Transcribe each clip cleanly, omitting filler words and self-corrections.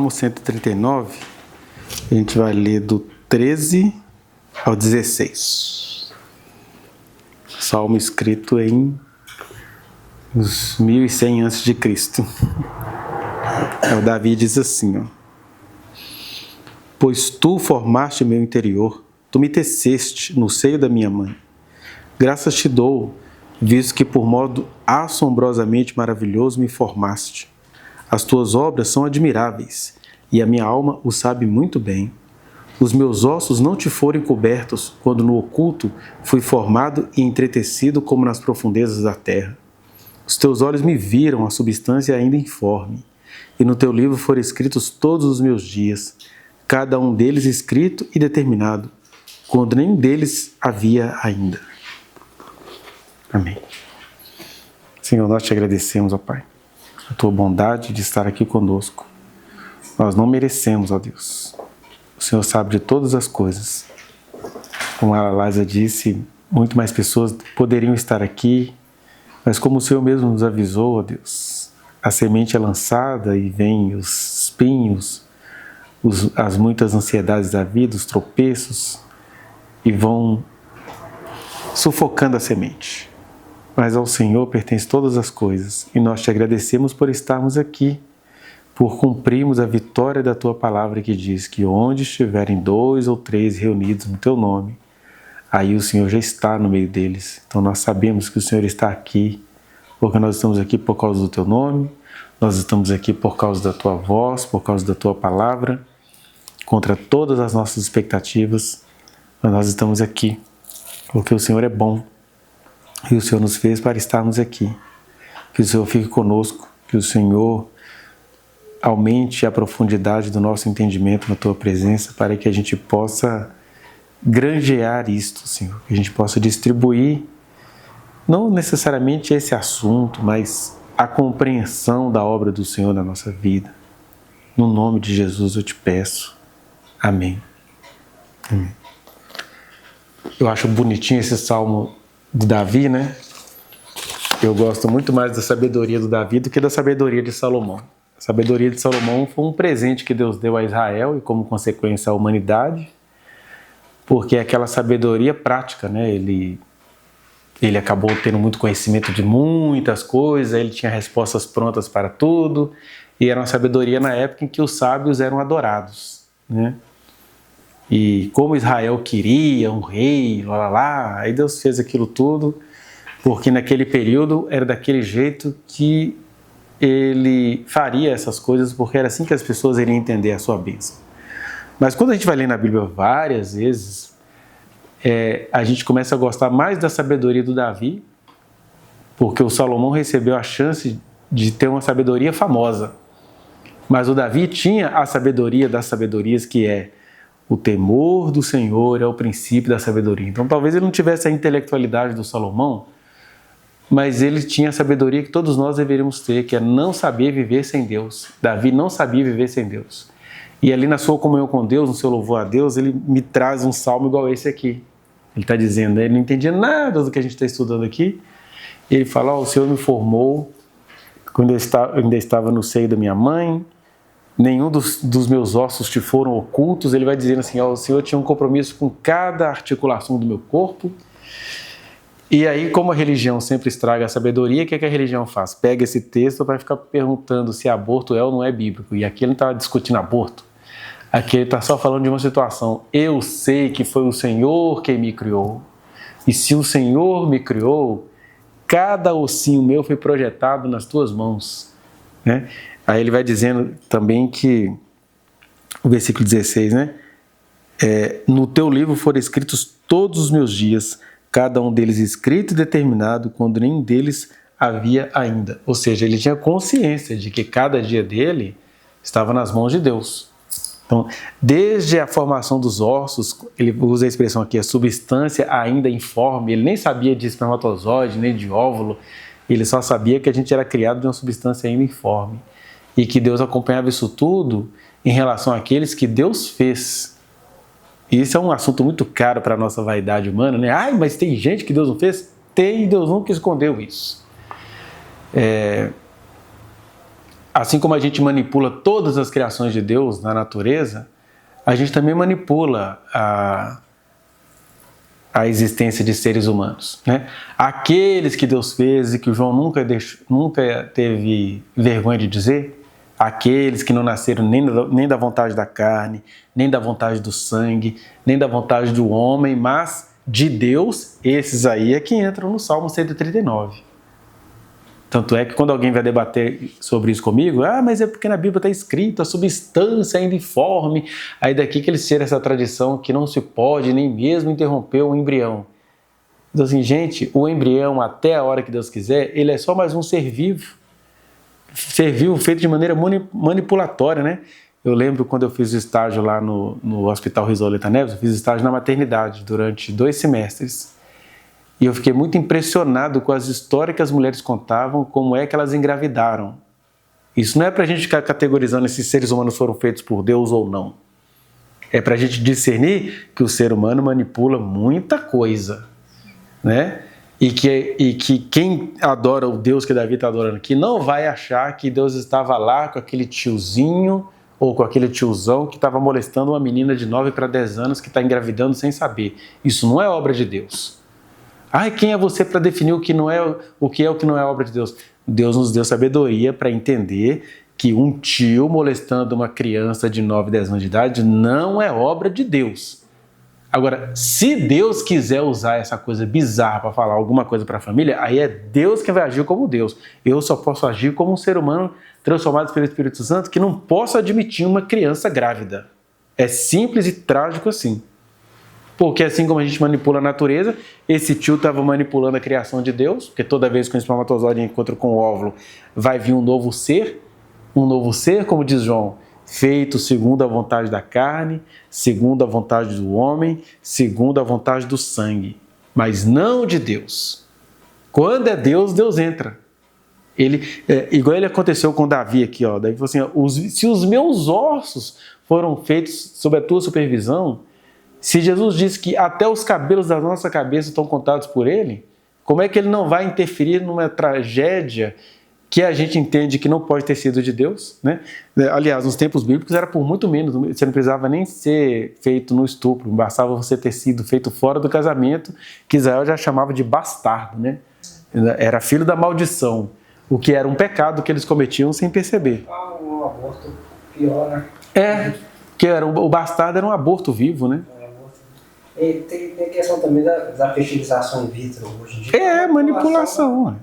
Salmo 139, a gente vai ler do 13 ao 16. Salmo escrito em uns 1100 a.C. O Davi diz assim, Pois tu formaste meu interior, tu me teceste no seio da minha mãe. Graças te dou, visto que por modo assombrosamente maravilhoso me formaste. As tuas obras são admiráveis, e a minha alma o sabe muito bem. Os meus ossos não te foram cobertos, quando no oculto fui formado e entretecido como nas profundezas da terra. Os teus olhos me viram a substância ainda informe, e no teu livro foram escritos todos os meus dias, cada um deles escrito e determinado, quando nenhum deles havia ainda. Amém. Senhor, nós te agradecemos, ó Pai, a tua bondade de estar aqui conosco. Nós não merecemos, ó Deus. O Senhor sabe de todas as coisas. Como a Laísa disse, muito mais pessoas poderiam estar aqui, mas como o Senhor mesmo nos avisou, ó Deus, a semente é lançada e vem os espinhos, as muitas ansiedades da vida, os tropeços, e vão sufocando a semente. Mas ao Senhor pertence todas as coisas, e nós te agradecemos por estarmos aqui, por cumprirmos a vitória da Tua palavra que diz que onde estiverem 2 ou 3 reunidos no Teu nome, aí o Senhor já está no meio deles. Então nós sabemos que o Senhor está aqui, porque nós estamos aqui por causa do Teu nome, nós estamos aqui por causa da Tua voz, por causa da Tua palavra, contra todas as nossas expectativas, mas nós estamos aqui, porque o Senhor é bom. E o Senhor nos fez para estarmos aqui. Que o Senhor fique conosco, que o Senhor aumente a profundidade do nosso entendimento na Tua presença, para que a gente possa granjear isto, Senhor. Que a gente possa distribuir, não necessariamente esse assunto, mas a compreensão da obra do Senhor na nossa vida. No nome de Jesus eu te peço. Amém. Amém. Eu acho bonitinho esse salmo de Davi, né? Eu gosto muito mais da sabedoria do Davi do que da sabedoria de Salomão. A sabedoria de Salomão foi um presente que Deus deu a Israel e, como consequência, à humanidade, porque é aquela sabedoria prática, né? Ele acabou tendo muito conhecimento de muitas coisas, ele tinha respostas prontas para tudo, e era uma sabedoria na época em que os sábios eram adorados, né? E como Israel queria um rei, aí Deus fez aquilo tudo, porque naquele período era daquele jeito que ele faria essas coisas, porque era assim que as pessoas iriam entender a sua bênção. Mas quando a gente vai ler na Bíblia várias vezes, a gente começa a gostar mais da sabedoria do Davi, porque o Salomão recebeu a chance de ter uma sabedoria famosa. Mas o Davi tinha a sabedoria das sabedorias, que é o temor do Senhor é o princípio da sabedoria. Então talvez ele não tivesse a intelectualidade do Salomão, mas ele tinha a sabedoria que todos nós deveríamos ter, que é não saber viver sem Deus. Davi não sabia viver sem Deus. E ali na sua comunhão com Deus, no seu louvor a Deus, ele me traz um salmo igual esse aqui. Ele está dizendo, ele não entendia nada do que a gente está estudando aqui. Ele fala, o Senhor me formou quando eu ainda estava no seio da minha mãe, nenhum dos meus ossos te foram ocultos. Ele vai dizendo assim, o Senhor tinha um compromisso com cada articulação do meu corpo. E aí, como a religião sempre estraga a sabedoria, o que a religião faz? Pega esse texto e vai ficar perguntando se aborto é ou não é bíblico. E aqui ele não está discutindo aborto. Aqui ele está só falando de uma situação. Eu sei que foi o Senhor quem me criou. E se o Senhor me criou, cada ossinho meu foi projetado nas tuas mãos, né? Aí ele vai dizendo também que, o versículo 16, né? No teu livro foram escritos todos os meus dias, cada um deles escrito e determinado, quando nenhum deles havia ainda. Ou seja, ele tinha consciência de que cada dia dele estava nas mãos de Deus. Então, desde a formação dos ossos, ele usa a expressão aqui, a substância ainda informe, ele nem sabia de espermatozoide, nem de óvulo, ele só sabia que a gente era criado de uma substância ainda informe. E que Deus acompanhava isso tudo em relação àqueles que Deus fez. E isso é um assunto muito caro para a nossa vaidade humana, né? Ai, mas tem gente que Deus não fez? Tem, Deus nunca escondeu isso. assim como a gente manipula todas as criações de Deus na natureza, a gente também manipula a existência de seres humanos, né? Aqueles que Deus fez e que o João nunca teve vergonha de dizer, aqueles que não nasceram nem da vontade da carne, nem da vontade do sangue, nem da vontade do homem, mas de Deus, esses aí é que entram no Salmo 139. Tanto é que quando alguém vai debater sobre isso comigo, mas é porque na Bíblia está escrito a substância ainda informe, aí daqui que eles tiram essa tradição que não se pode nem mesmo interromper o embrião. Então assim, gente, o embrião até a hora que Deus quiser, ele é só mais um ser vivo feito de maneira manipulatória, né? Eu lembro quando eu fiz o estágio lá no Hospital Risoleta Neves, eu fiz estágio na maternidade durante 2 semestres. E eu fiquei muito impressionado com as histórias que as mulheres contavam, como é que elas engravidaram. Isso não é para a gente ficar categorizando se seres humanos foram feitos por Deus ou não. É para a gente discernir que o ser humano manipula muita coisa, né? E que quem adora o Deus que Davi está adorando aqui não vai achar que Deus estava lá com aquele tiozinho ou com aquele tiozão que estava molestando uma menina de 9 para 10 anos que está engravidando sem saber. Isso não é obra de Deus. Quem é você para definir o que não é o que não é obra de Deus? Deus nos deu sabedoria para entender que um tio molestando uma criança de 9, 10 anos de idade não é obra de Deus. Agora, se Deus quiser usar essa coisa bizarra para falar alguma coisa para a família, aí é Deus que vai agir como Deus. Eu só posso agir como um ser humano transformado pelo Espírito Santo que não posso admitir uma criança grávida. É simples e trágico assim. Porque assim como a gente manipula a natureza, esse tio estava manipulando a criação de Deus, porque toda vez que o espermatozoide encontra com o óvulo, vai vir um novo ser, como diz João, feito segundo a vontade da carne, segundo a vontade do homem, segundo a vontade do sangue, mas não de Deus. Quando é Deus, Deus entra. Igual ele aconteceu com Davi aqui, ó. Davi falou assim, se os meus ossos foram feitos sob a tua supervisão, se Jesus disse que até os cabelos da nossa cabeça estão contados por ele, como é que ele não vai interferir numa tragédia que a gente entende que não pode ter sido de Deus, né? Aliás, nos tempos bíblicos era por muito menos, você não precisava nem ser feito no estupro, bastava você ter sido feito fora do casamento, que Israel já chamava de bastardo, né? Era filho da maldição, o que era um pecado que eles cometiam sem perceber. Um aborto pior, né? Que o bastardo era um aborto vivo, né? E tem a questão também da fertilização in vitro hoje em dia. Manipulação.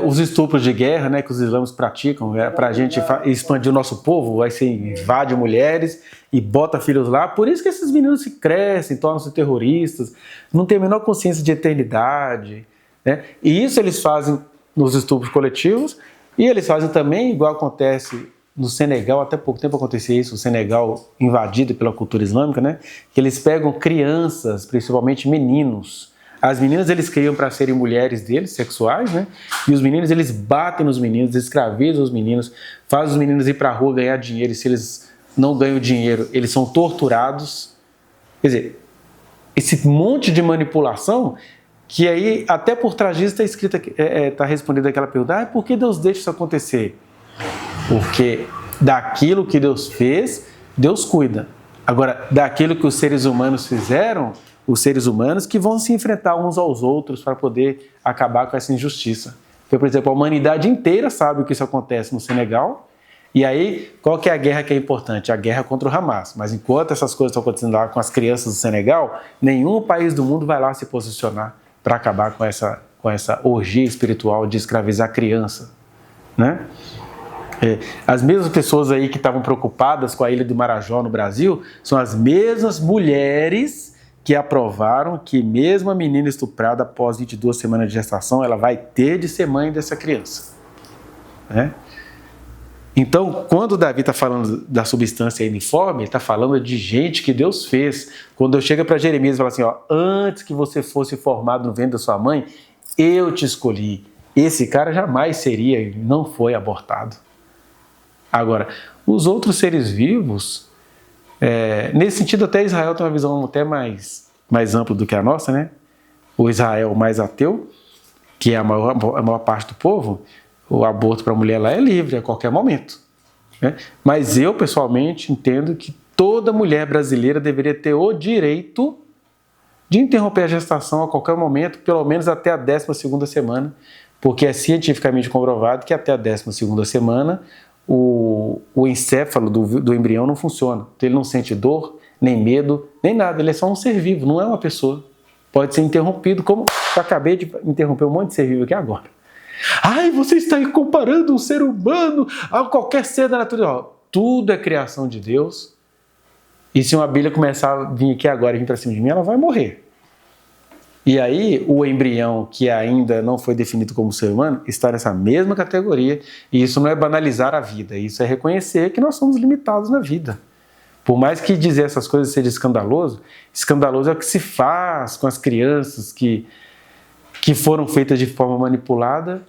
Os estupros de guerra, né, que os islâmicos praticam, para a gente expandir o nosso povo, aí você invade mulheres e bota filhos lá. Por isso que esses meninos se crescem, tornam-se terroristas, não têm a menor consciência de eternidade, né? E isso eles fazem nos estupros coletivos e eles fazem também, igual acontece no Senegal, até pouco tempo acontecia isso, o Senegal invadido pela cultura islâmica, né? Que eles pegam crianças, principalmente meninos. As meninas eles criam para serem mulheres deles, sexuais, né? E os meninos eles batem nos meninos, escravizam os meninos, fazem os meninos ir para a rua ganhar dinheiro, e se eles não ganham dinheiro, eles são torturados. Quer dizer, esse monte de manipulação, que aí até por trás disso está escrita, está respondida aquela pergunta, por que Deus deixa isso acontecer? Porque daquilo que Deus fez, Deus cuida. Agora, daquilo que os seres humanos fizeram, os seres humanos que vão se enfrentar uns aos outros para poder acabar com essa injustiça. Porque, por exemplo, a humanidade inteira sabe que isso acontece no Senegal. E aí, qual que é a guerra que é importante? A guerra contra o Hamas. Mas enquanto essas coisas estão acontecendo lá com as crianças do Senegal, nenhum país do mundo vai lá se posicionar para acabar com essa orgia espiritual de escravizar a criança, né? As mesmas pessoas aí que estavam preocupadas com a Ilha do Marajó no Brasil são as mesmas mulheres que aprovaram que mesmo a menina estuprada após 22 semanas de gestação, ela vai ter de ser mãe dessa criança, né? Então, quando Davi está falando da substância uniforme, ele está falando de gente que Deus fez. Quando eu chego para Jeremias e falo assim, antes que você fosse formado no ventre da sua mãe, eu te escolhi. Esse cara jamais seria, não foi abortado. Agora, os outros seres vivos, nesse sentido até Israel tem uma visão até mais ampla do que a nossa, né? O Israel mais ateu, que é a maior parte do povo, O aborto para a mulher lá é livre a qualquer momento, né? Mas eu, pessoalmente, entendo que toda mulher brasileira deveria ter o direito de interromper a gestação a qualquer momento, pelo menos até a 12ª semana, porque é cientificamente comprovado que até a 12ª semana o encéfalo do embrião não funciona. Então, ele não sente dor, nem medo, nem nada. Ele é só um ser vivo, não é uma pessoa. Pode ser interrompido, como eu acabei de interromper um monte de ser vivo aqui agora. Ai, você está aí comparando um ser humano a qualquer ser da natureza. Tudo é criação de Deus. E se uma abelha começar a vir aqui agora e vir para cima de mim, ela vai morrer. E aí, o embrião, que ainda não foi definido como ser humano, está nessa mesma categoria. E isso não é banalizar a vida, isso é reconhecer que nós somos limitados na vida. Por mais que dizer essas coisas seja escandaloso, escandaloso é o que se faz com as crianças que foram feitas de forma manipulada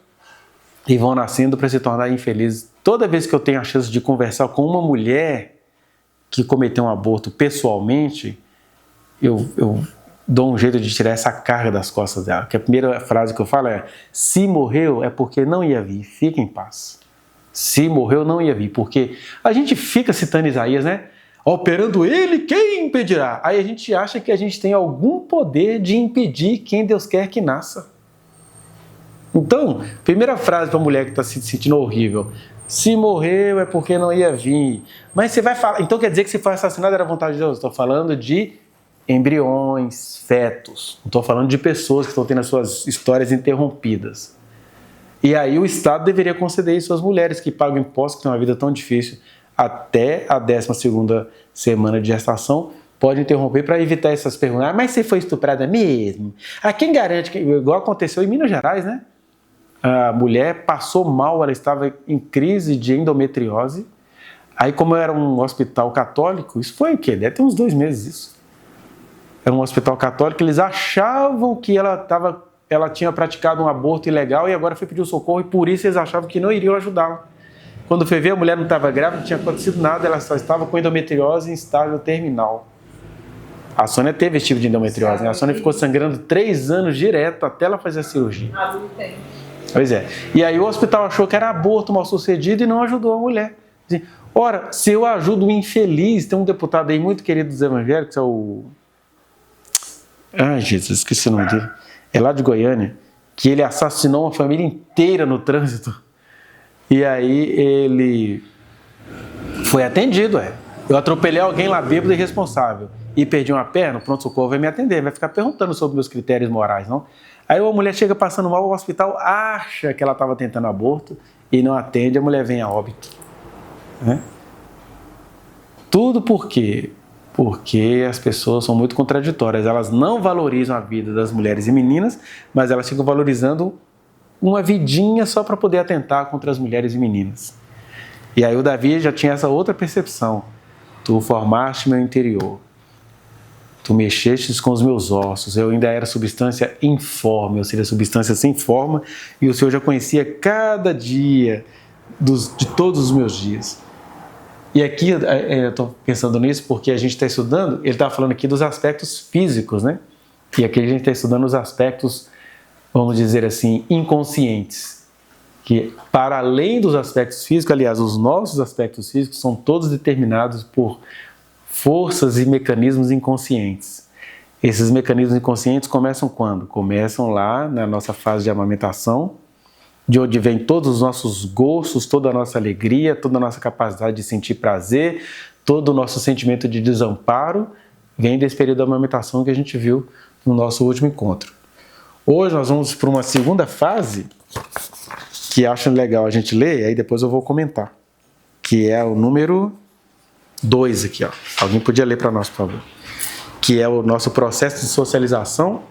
e vão nascendo para se tornar infelizes. Toda vez que eu tenho a chance de conversar com uma mulher que cometeu um aborto pessoalmente, eu dou um jeito de tirar essa carga das costas dela. Que a primeira frase que eu falo é: se morreu é porque não ia vir, fica em paz. Se morreu não ia vir, porque a gente fica citando Isaías, né? Operando ele, quem impedirá? Aí a gente acha que a gente tem algum poder de impedir quem Deus quer que nasça. Então, primeira frase para a mulher que está se sentindo horrível: se morreu é porque não ia vir. Mas você vai falar, então quer dizer que se foi assassinado era vontade de Deus? Estou falando de embriões, fetos. Não estou falando de pessoas que estão tendo as suas histórias interrompidas. E aí o Estado deveria conceder isso às mulheres que pagam impostos, que têm uma vida tão difícil, até a 12ª semana de gestação, pode interromper para evitar essas perguntas. Mas você foi estuprada mesmo? Quem garante que... Igual aconteceu em Minas Gerais, né? A mulher passou mal, ela estava em crise de endometriose. Aí, como era um hospital católico, isso foi o quê? Deve ter uns 2 meses isso. Era um hospital católico, eles achavam que ela tinha praticado um aborto ilegal e agora foi pedir socorro, e por isso eles achavam que não iriam ajudá-la. Quando foi ver, a mulher não estava grávida, não tinha acontecido nada, ela só estava com endometriose em estágio terminal. A Sônia teve esse tipo de endometriose, né? A Sônia ficou sangrando 3 anos direto até ela fazer a cirurgia. Pois é. E aí o hospital achou que era aborto mal sucedido e não ajudou a mulher. Assim, ora, se eu ajudo o infeliz, tem um deputado aí muito querido dos evangélicos, é o... Ai, Jesus, esqueci o nome dele. É lá de Goiânia, que ele assassinou uma família inteira no trânsito. E aí ele foi atendido, Eu atropelei alguém lá bêbado e irresponsável e perdi uma perna, o pronto-socorro vai me atender, vai ficar perguntando sobre meus critérios morais, não? Aí a mulher chega passando mal, o hospital acha que ela estava tentando aborto e não atende, a mulher vem a óbito. Né? Tudo por quê? Porque as pessoas são muito contraditórias, elas não valorizam a vida das mulheres e meninas, mas elas ficam valorizando uma vidinha só para poder atentar contra as mulheres e meninas. E aí o Davi já tinha essa outra percepção: tu formaste meu interior, tu mexestes com os meus ossos, eu ainda era substância informe, ou seja, substância sem forma, e o Senhor já conhecia cada dia de todos os meus dias. E aqui eu estou pensando nisso porque a gente está estudando, ele está falando aqui dos aspectos físicos, né? E aqui a gente está estudando os aspectos, vamos dizer assim, inconscientes. Que para além dos aspectos físicos, aliás, os nossos aspectos físicos são todos determinados por forças e mecanismos inconscientes. Esses mecanismos inconscientes começam quando? Começam lá na nossa fase de amamentação, de onde vem todos os nossos gostos, toda a nossa alegria, toda a nossa capacidade de sentir prazer, todo o nosso sentimento de desamparo, vem desse período da amamentação que a gente viu no nosso último encontro. Hoje nós vamos para uma segunda fase, que acho legal a gente ler, e aí depois eu vou comentar, que é o número 2 aqui, ó. Alguém podia ler para nós, por favor? Que é o nosso processo de socialização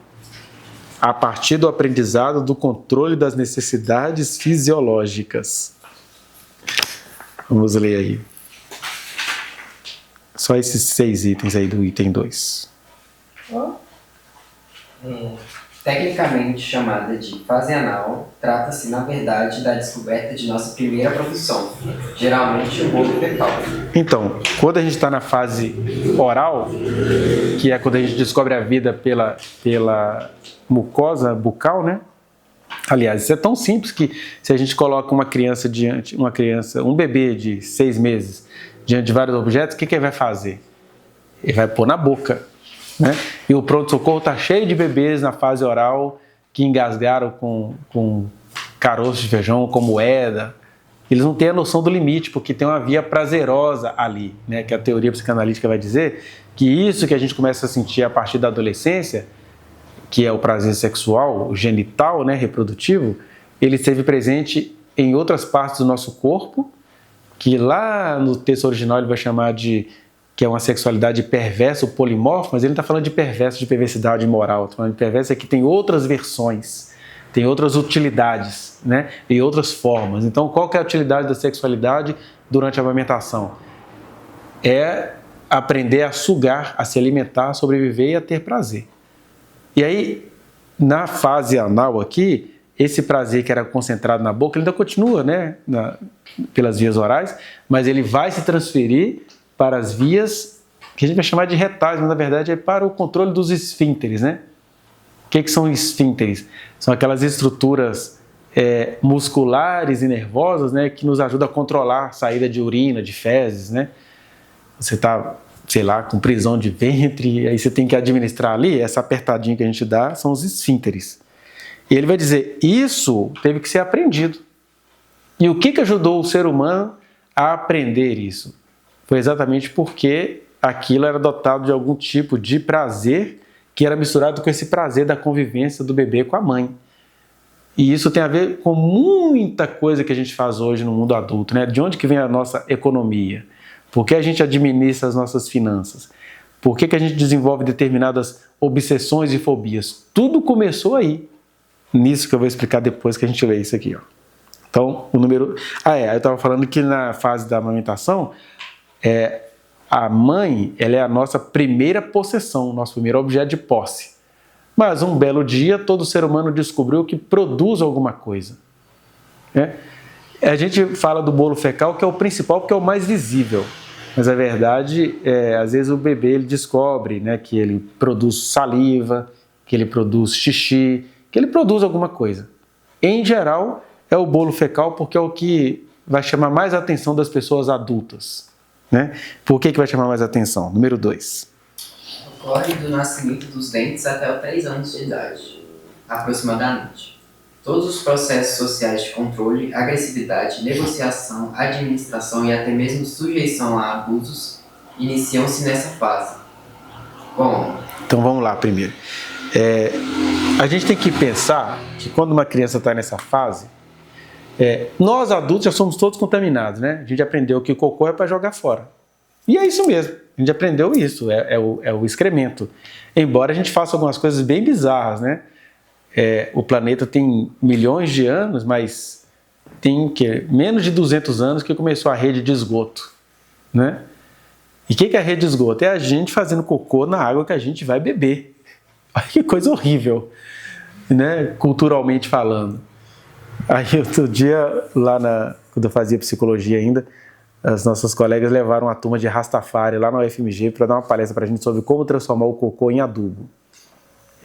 a partir do aprendizado do controle das necessidades fisiológicas. Vamos ler aí. Só esses 6 itens aí do item 2. Tecnicamente chamada de fase anal, trata-se, na verdade, da descoberta de nossa primeira profissão, geralmente o bolo fecal. Então, quando a gente está na fase oral, que é quando a gente descobre a vida pela mucosa bucal, né? Aliás, isso é tão simples que se a gente coloca um bebê de 6 meses diante de vários objetos, o que ele vai fazer? Ele vai pôr na boca, né? E o pronto-socorro está cheio de bebês na fase oral que engasgaram com caroço de feijão, com moeda. Eles não têm a noção do limite, porque tem uma via prazerosa ali, né? Que a teoria psicanalítica vai dizer que isso que a gente começa a sentir a partir da adolescência, que é o prazer sexual, o genital, né, reprodutivo, ele esteve presente em outras partes do nosso corpo, que lá no texto original ele vai chamar de que é uma sexualidade perversa, ou polimorfa, mas ele não está falando de perverso, de perversidade moral, está falando de perverso é que tem outras versões, tem outras utilidades, né, e outras formas. Então, qual que é a utilidade da sexualidade durante a amamentação? É aprender a sugar, a se alimentar, a sobreviver e a ter prazer. E aí, na fase anal aqui, esse prazer que era concentrado na boca, ele ainda continua, né, pelas vias orais, mas ele vai se transferir para as vias que a gente vai chamar de retais, mas na verdade é para o controle dos esfínteres, né? O que são esfínteres? São aquelas estruturas musculares e nervosas, né, que nos ajudam a controlar a saída de urina, de fezes, né? Você está, sei lá, com prisão de ventre, aí você tem que administrar ali, essa apertadinha que a gente dá são os esfínteres. E ele vai dizer, isso teve que ser aprendido. E o que ajudou o ser humano a aprender isso? Foi exatamente porque aquilo era dotado de algum tipo de prazer que era misturado com esse prazer da convivência do bebê com a mãe. E isso tem a ver com muita coisa que a gente faz hoje no mundo adulto, né? De onde que vem a nossa economia? Por que a gente administra as nossas finanças? Por que a gente desenvolve determinadas obsessões e fobias? Tudo começou aí. Nisso que eu vou explicar depois que a gente lê isso aqui, ó. Então, o número... eu estava falando que na fase da amamentação, a mãe, ela é a nossa primeira possessão, nosso primeiro objeto de posse. Mas um belo dia, todo ser humano descobriu que produz alguma coisa, né? A gente fala do bolo fecal, que é o principal, porque é o mais visível. Mas a verdade às vezes o bebê ele descobre, né, que ele produz saliva, que ele produz xixi, que ele produz alguma coisa. Em geral, é o bolo fecal, porque é o que vai chamar mais a atenção das pessoas adultas, né? Por que vai chamar mais a atenção? Número 2. Ocorre do nascimento dos dentes até os 3 anos de idade, aproximadamente. Todos os processos sociais de controle, agressividade, negociação, administração e até mesmo sujeição a abusos iniciam-se nessa fase. Bom, então vamos lá primeiro. A gente tem que pensar que quando uma criança está nessa fase, nós adultos já somos todos contaminados, né? A gente aprendeu que o cocô é para jogar fora. E é isso mesmo, a gente aprendeu isso, é o excremento. Embora a gente faça algumas coisas bem bizarras, né? O planeta tem milhões de anos, mas tem menos de 200 anos que começou a rede de esgoto, né? E o que é a rede de esgoto? É a gente fazendo cocô na água que a gente vai beber. Olha que coisa horrível, né? Culturalmente falando. Aí outro dia, quando eu fazia psicologia ainda, as nossas colegas levaram uma turma de Rastafari lá na UFMG para dar uma palestra para a gente sobre como transformar o cocô em adubo.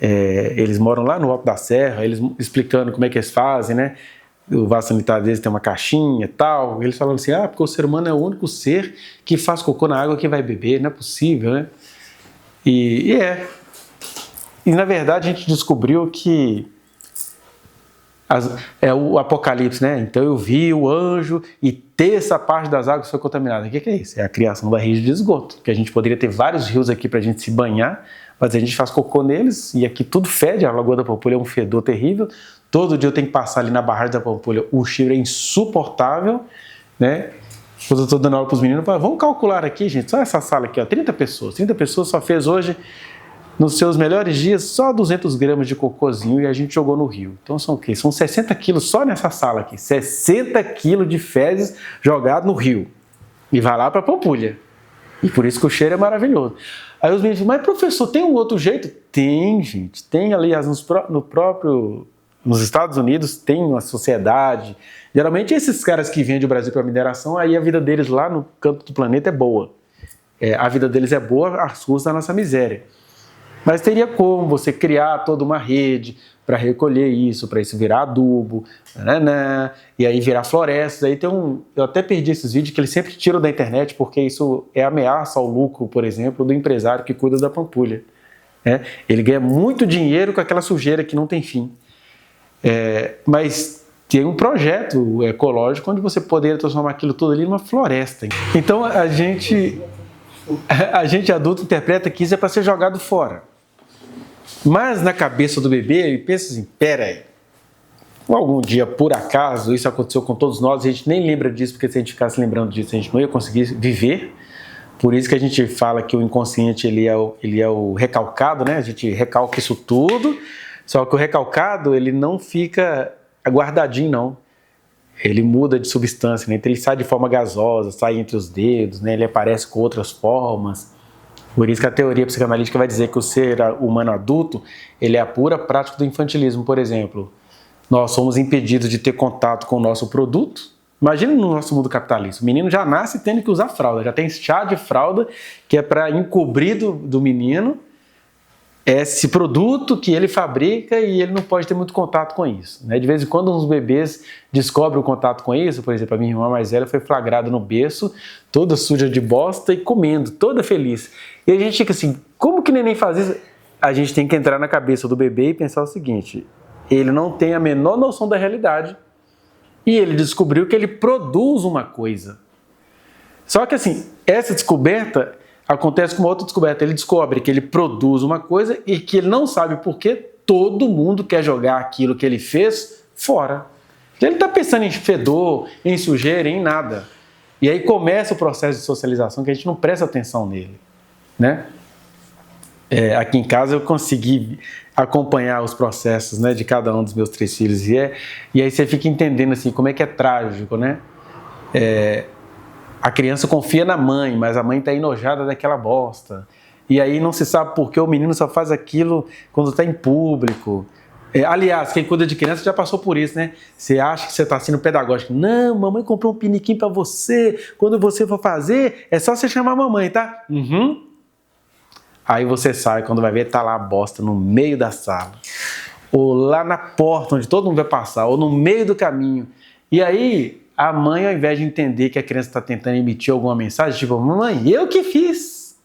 Eles moram lá no alto da serra, eles explicando como é que eles fazem, né? O vaso sanitário deles tem uma caixinha e tal. Eles falando assim, porque o ser humano é o único ser que faz cocô na água que vai beber, não é possível, né? E na verdade a gente descobriu que o Apocalipse, né? Então eu vi o anjo e terça parte das águas foi contaminada. O que é isso? É a criação da rede de esgoto, que a gente poderia ter vários rios aqui para a gente se banhar, mas a gente faz cocô neles e aqui tudo fede. A Lagoa da Pampulha é um fedor terrível. Todo dia eu tenho que passar ali na barragem da Pampulha. O cheiro é insuportável, né? Quando eu estou dando aula para os meninos, vamos calcular aqui, gente, só essa sala aqui, 30 pessoas. 30 pessoas só fez hoje, nos seus melhores dias, só 200 gramas de cocôzinho e a gente jogou no rio. Então são o quê? São 60 quilos só nessa sala aqui. 60 quilos de fezes jogado no rio. E vai lá para a Pampulha. E por isso que o cheiro é maravilhoso. Aí os meninos dizem, mas professor, tem um outro jeito? Tem, gente. Tem, aliás, nos Estados Unidos tem uma sociedade. Geralmente esses caras que vendem o Brasil para mineração, aí a vida deles lá no canto do planeta é boa. A vida deles é boa às custas da nossa miséria. Mas teria como você criar toda uma rede para recolher isso, para isso virar adubo, e aí virar florestas. Aí eu até perdi esses vídeos que eles sempre tiram da internet, porque isso é ameaça ao lucro, por exemplo, do empresário que cuida da pampulha. Ele ganha muito dinheiro com aquela sujeira que não tem fim. Mas tem um projeto ecológico onde você poderia transformar aquilo tudo ali numa floresta. Então a gente adulto interpreta que isso é para ser jogado fora. Mas na cabeça do bebê ele pensa assim, peraí, algum dia por acaso isso aconteceu com todos nós, a gente nem lembra disso, porque se a gente ficasse lembrando disso a gente não ia conseguir viver. Por isso que a gente fala que o inconsciente ele é o recalcado, né? A gente recalca isso tudo, só que o recalcado ele não fica guardadinho não. Ele muda de substância, né? Então ele sai de forma gasosa, sai entre os dedos, né? Ele aparece com outras formas. Por isso que a teoria psicanalítica vai dizer que o ser humano adulto ele é a pura prática do infantilismo, por exemplo. Nós somos impedidos de ter contato com o nosso produto. Imagina no nosso mundo capitalista, o menino já nasce tendo que usar fralda, já tem chá de fralda que é para encobrir do menino esse produto que ele fabrica e ele não pode ter muito contato com isso. De vez em quando uns bebês descobrem o contato com isso, por exemplo, a minha irmã mais velha foi flagrada no berço, toda suja de bosta e comendo, toda feliz. E a gente fica assim, como que neném faz isso? A gente tem que entrar na cabeça do bebê e pensar o seguinte, ele não tem a menor noção da realidade e ele descobriu que ele produz uma coisa. Só que assim, essa descoberta acontece com uma outra descoberta. Ele descobre que ele produz uma coisa e que ele não sabe por que todo mundo quer jogar aquilo que ele fez fora. Ele está pensando em fedor, em sujeira, em nada. E aí começa o processo de socialização que a gente não presta atenção nele. Aqui em casa eu consegui acompanhar os processos de cada um dos meus 3 filhos. E aí você fica entendendo assim, como é que é trágico, a criança confia na mãe, mas a mãe está enojada daquela bosta. E aí não se sabe por que o menino só faz aquilo quando está em público. Aliás, quem cuida de criança já passou por isso, Você acha que você está sendo pedagógico. Não, mamãe comprou um piniquinho para você. Quando você for fazer, é só você chamar a mamãe, tá? Uhum. Aí você sai, quando vai ver, tá lá a bosta no meio da sala. Ou lá na porta, onde todo mundo vai passar. Ou no meio do caminho. E aí a mãe, ao invés de entender que a criança está tentando emitir alguma mensagem, tipo, mamãe, eu que fiz.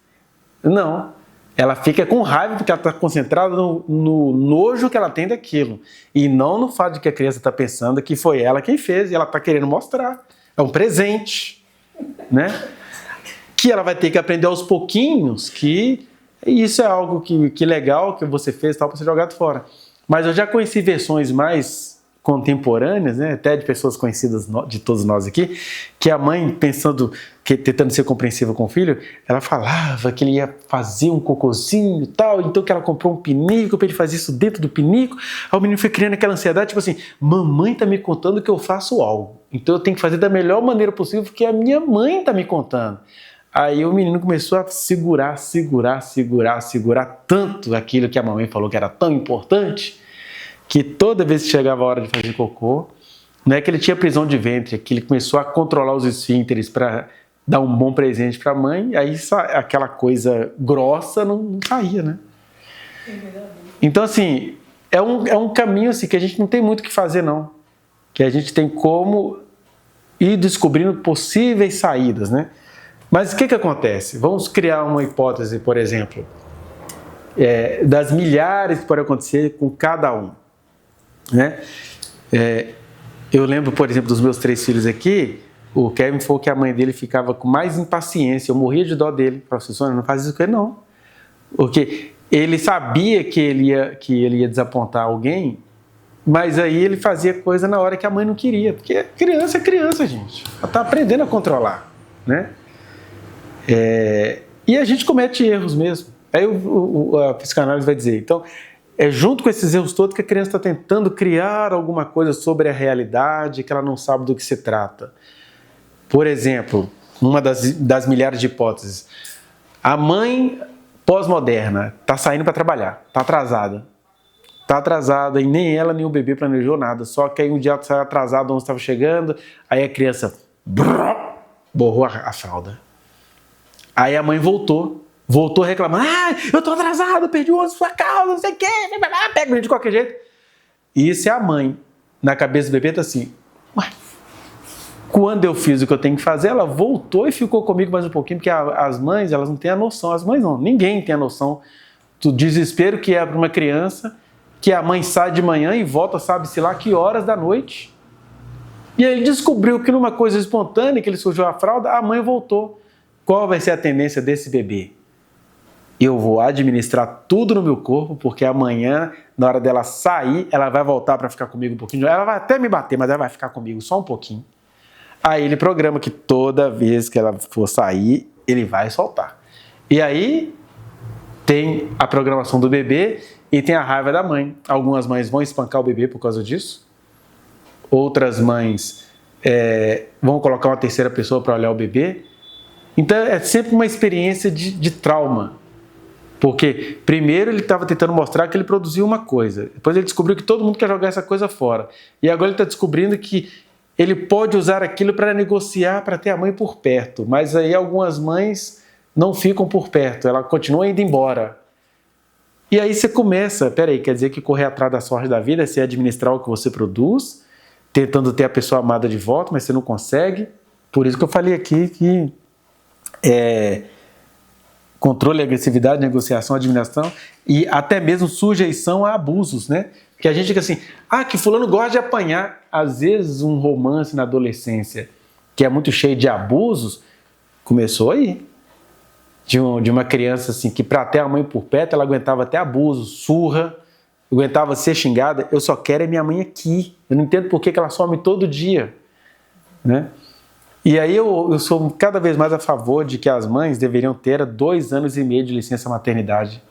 Não. Ela fica com raiva porque ela está concentrada no nojo que ela tem daquilo. E não no fato de que a criança está pensando que foi ela quem fez e ela está querendo mostrar. É um presente. Que ela vai ter que aprender aos pouquinhos que isso é algo que legal que você fez para ser jogado fora. Mas eu já conheci versões mais contemporâneas, até de pessoas conhecidas de todos nós aqui, que a mãe, tentando ser compreensiva com o filho, ela falava que ele ia fazer um cocôzinho e tal, então que ela comprou um pinico para ele fazer isso dentro do pinico. Aí o menino foi criando aquela ansiedade, tipo assim, mamãe tá me contando que eu faço algo, então eu tenho que fazer da melhor maneira possível porque a minha mãe tá me contando. Aí o menino começou a segurar tanto aquilo que a mamãe falou que era tão importante, que toda vez que chegava a hora de fazer cocô, não é que ele tinha prisão de ventre, é que ele começou a controlar os esfínteres para dar um bom presente para a mãe, aí aquela coisa grossa não saía, Então, assim, é um caminho assim, que a gente não tem muito o que fazer, não. Que a gente tem como ir descobrindo possíveis saídas, Mas o que acontece? Vamos criar uma hipótese, por exemplo, das milhares que podem acontecer com cada um. Eu lembro, por exemplo, dos meus 3 filhos aqui, o Kevin falou que a mãe dele ficava com mais impaciência, eu morria de dó dele. Professor, não faz isso com ele não. Porque ele sabia que ele ia desapontar alguém, mas aí ele fazia coisa na hora que a mãe não queria. Porque criança é criança, gente. Ela está aprendendo a controlar, E a gente comete erros mesmo. Aí a psicanálise vai dizer, então, é junto com esses erros todos que a criança está tentando criar alguma coisa sobre a realidade que ela não sabe do que se trata. Por exemplo, uma das milhares de hipóteses, a mãe pós-moderna está saindo para trabalhar, está atrasada e nem ela nem o bebê planejou nada, só que aí um dia ela saiu atrasada onde estava chegando, aí a criança borrou a fralda. Aí a mãe voltou Voltou reclamando, eu tô atrasado, perdi o ônibus por sua causa, não sei o quê, pega o menino de qualquer jeito. E isso é a mãe. Na cabeça do bebê tá assim, quando eu fiz o que eu tenho que fazer, ela voltou e ficou comigo mais um pouquinho, porque as mães, elas não têm a noção, as mães não, ninguém tem a noção do desespero que é para uma criança, que a mãe sai de manhã e volta, sabe-se lá que horas da noite. E aí ele descobriu que numa coisa espontânea, que ele sujou a fralda, a mãe voltou. Qual vai ser a tendência desse bebê? Eu vou administrar tudo no meu corpo, porque amanhã, na hora dela sair, ela vai voltar para ficar comigo um pouquinho. Ela vai até me bater, mas ela vai ficar comigo só um pouquinho. Aí ele programa que toda vez que ela for sair, ele vai soltar. E aí tem a programação do bebê e tem a raiva da mãe. Algumas mães vão espancar o bebê por causa disso. Outras mães vão colocar uma terceira pessoa para olhar o bebê. Então é sempre uma experiência de trauma. Porque primeiro ele estava tentando mostrar que ele produziu uma coisa. Depois ele descobriu que todo mundo quer jogar essa coisa fora. E agora ele está descobrindo que ele pode usar aquilo para negociar, para ter a mãe por perto. Mas aí algumas mães não ficam por perto. Ela continua indo embora. E aí você começa, peraí, quer dizer que correr atrás da sorte da vida é você administrar o que você produz, tentando ter a pessoa amada de volta, mas você não consegue. Por isso que eu falei aqui que controle, agressividade, negociação, administração e até mesmo sujeição a abusos, né? Porque a gente fica assim, que fulano gosta de apanhar. Às vezes um romance na adolescência que é muito cheio de abusos, começou aí. De uma criança assim, que para ter a mãe por perto, ela aguentava até abuso, surra, aguentava ser xingada. Eu só quero minha mãe aqui. Eu não entendo por que ela some todo dia, né? E aí eu sou cada vez mais a favor de que as mães deveriam ter 2 anos e meio de licença maternidade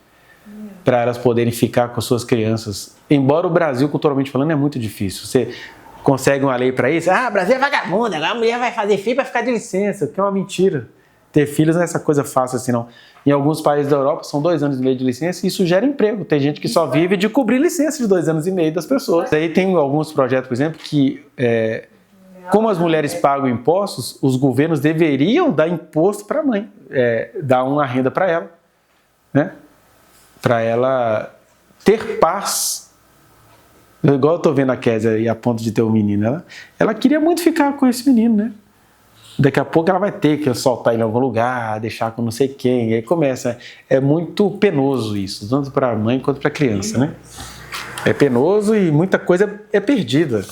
para elas poderem ficar com suas crianças. Embora o Brasil, culturalmente falando, é muito difícil. Você consegue uma lei para isso? O Brasil é vagabundo, agora a mulher vai fazer filho para ficar de licença, que é uma mentira. Ter filhos não é essa coisa fácil assim, não. Em alguns países da Europa são 2 anos e meio de licença e isso gera emprego. Tem gente que só vive de cobrir licença de 2 anos e meio das pessoas. Aí tem alguns projetos, por exemplo, que... como as mulheres pagam impostos, os governos deveriam dar imposto para a mãe, dar uma renda para ela, né? Para ela ter paz. Igual eu estou vendo a Kézia aí a ponto de ter um menino, ela queria muito ficar com esse menino, né? Daqui a pouco ela vai ter que soltar ele em algum lugar, deixar com não sei quem, e aí começa. É muito penoso isso, tanto para a mãe quanto para a criança, né? É penoso e muita coisa é perdida.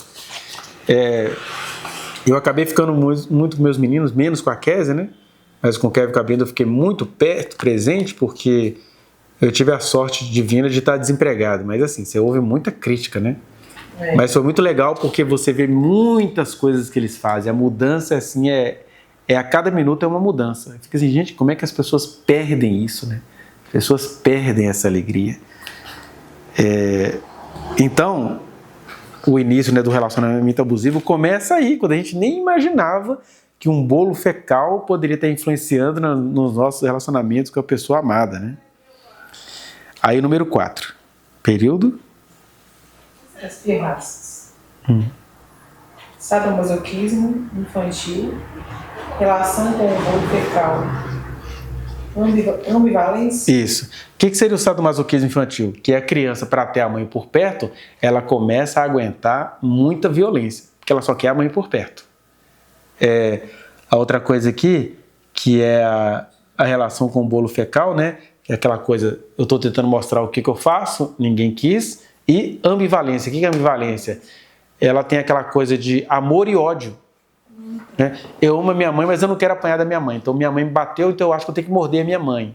Eu acabei ficando muito com meus meninos, menos com a Kézia, né? Mas com o Kevin Cabrindo eu fiquei muito perto, presente, porque eu tive a sorte divina de estar desempregado. Mas assim, você ouve muita crítica, né? Mas foi muito legal porque você vê muitas coisas que eles fazem. A mudança, assim, a cada minuto é uma mudança. Fica assim, gente, como é que as pessoas perdem isso, né? As pessoas perdem essa alegria. Então... o início, né, do relacionamento abusivo começa aí, quando a gente nem imaginava que um bolo fecal poderia estar influenciando nos nossos relacionamentos com a pessoa amada, né? Aí, número 4. Período? As pirraças. Sadomasoquismo infantil, relação com o bolo fecal, ambivalência. Isso. O que seria o sadomasoquismo infantil? Que é a criança, para ter a mãe por perto, ela começa a aguentar muita violência, porque ela só quer a mãe por perto. A outra coisa aqui, que é a relação com o bolo fecal, né? Que é aquela coisa, eu estou tentando mostrar o que eu faço, ninguém quis. E ambivalência. O que é ambivalência? Ela tem aquela coisa de amor e ódio. Né? Eu amo a minha mãe, mas eu não quero apanhar da minha mãe. Então minha mãe me bateu, então eu acho que eu tenho que morder a minha mãe.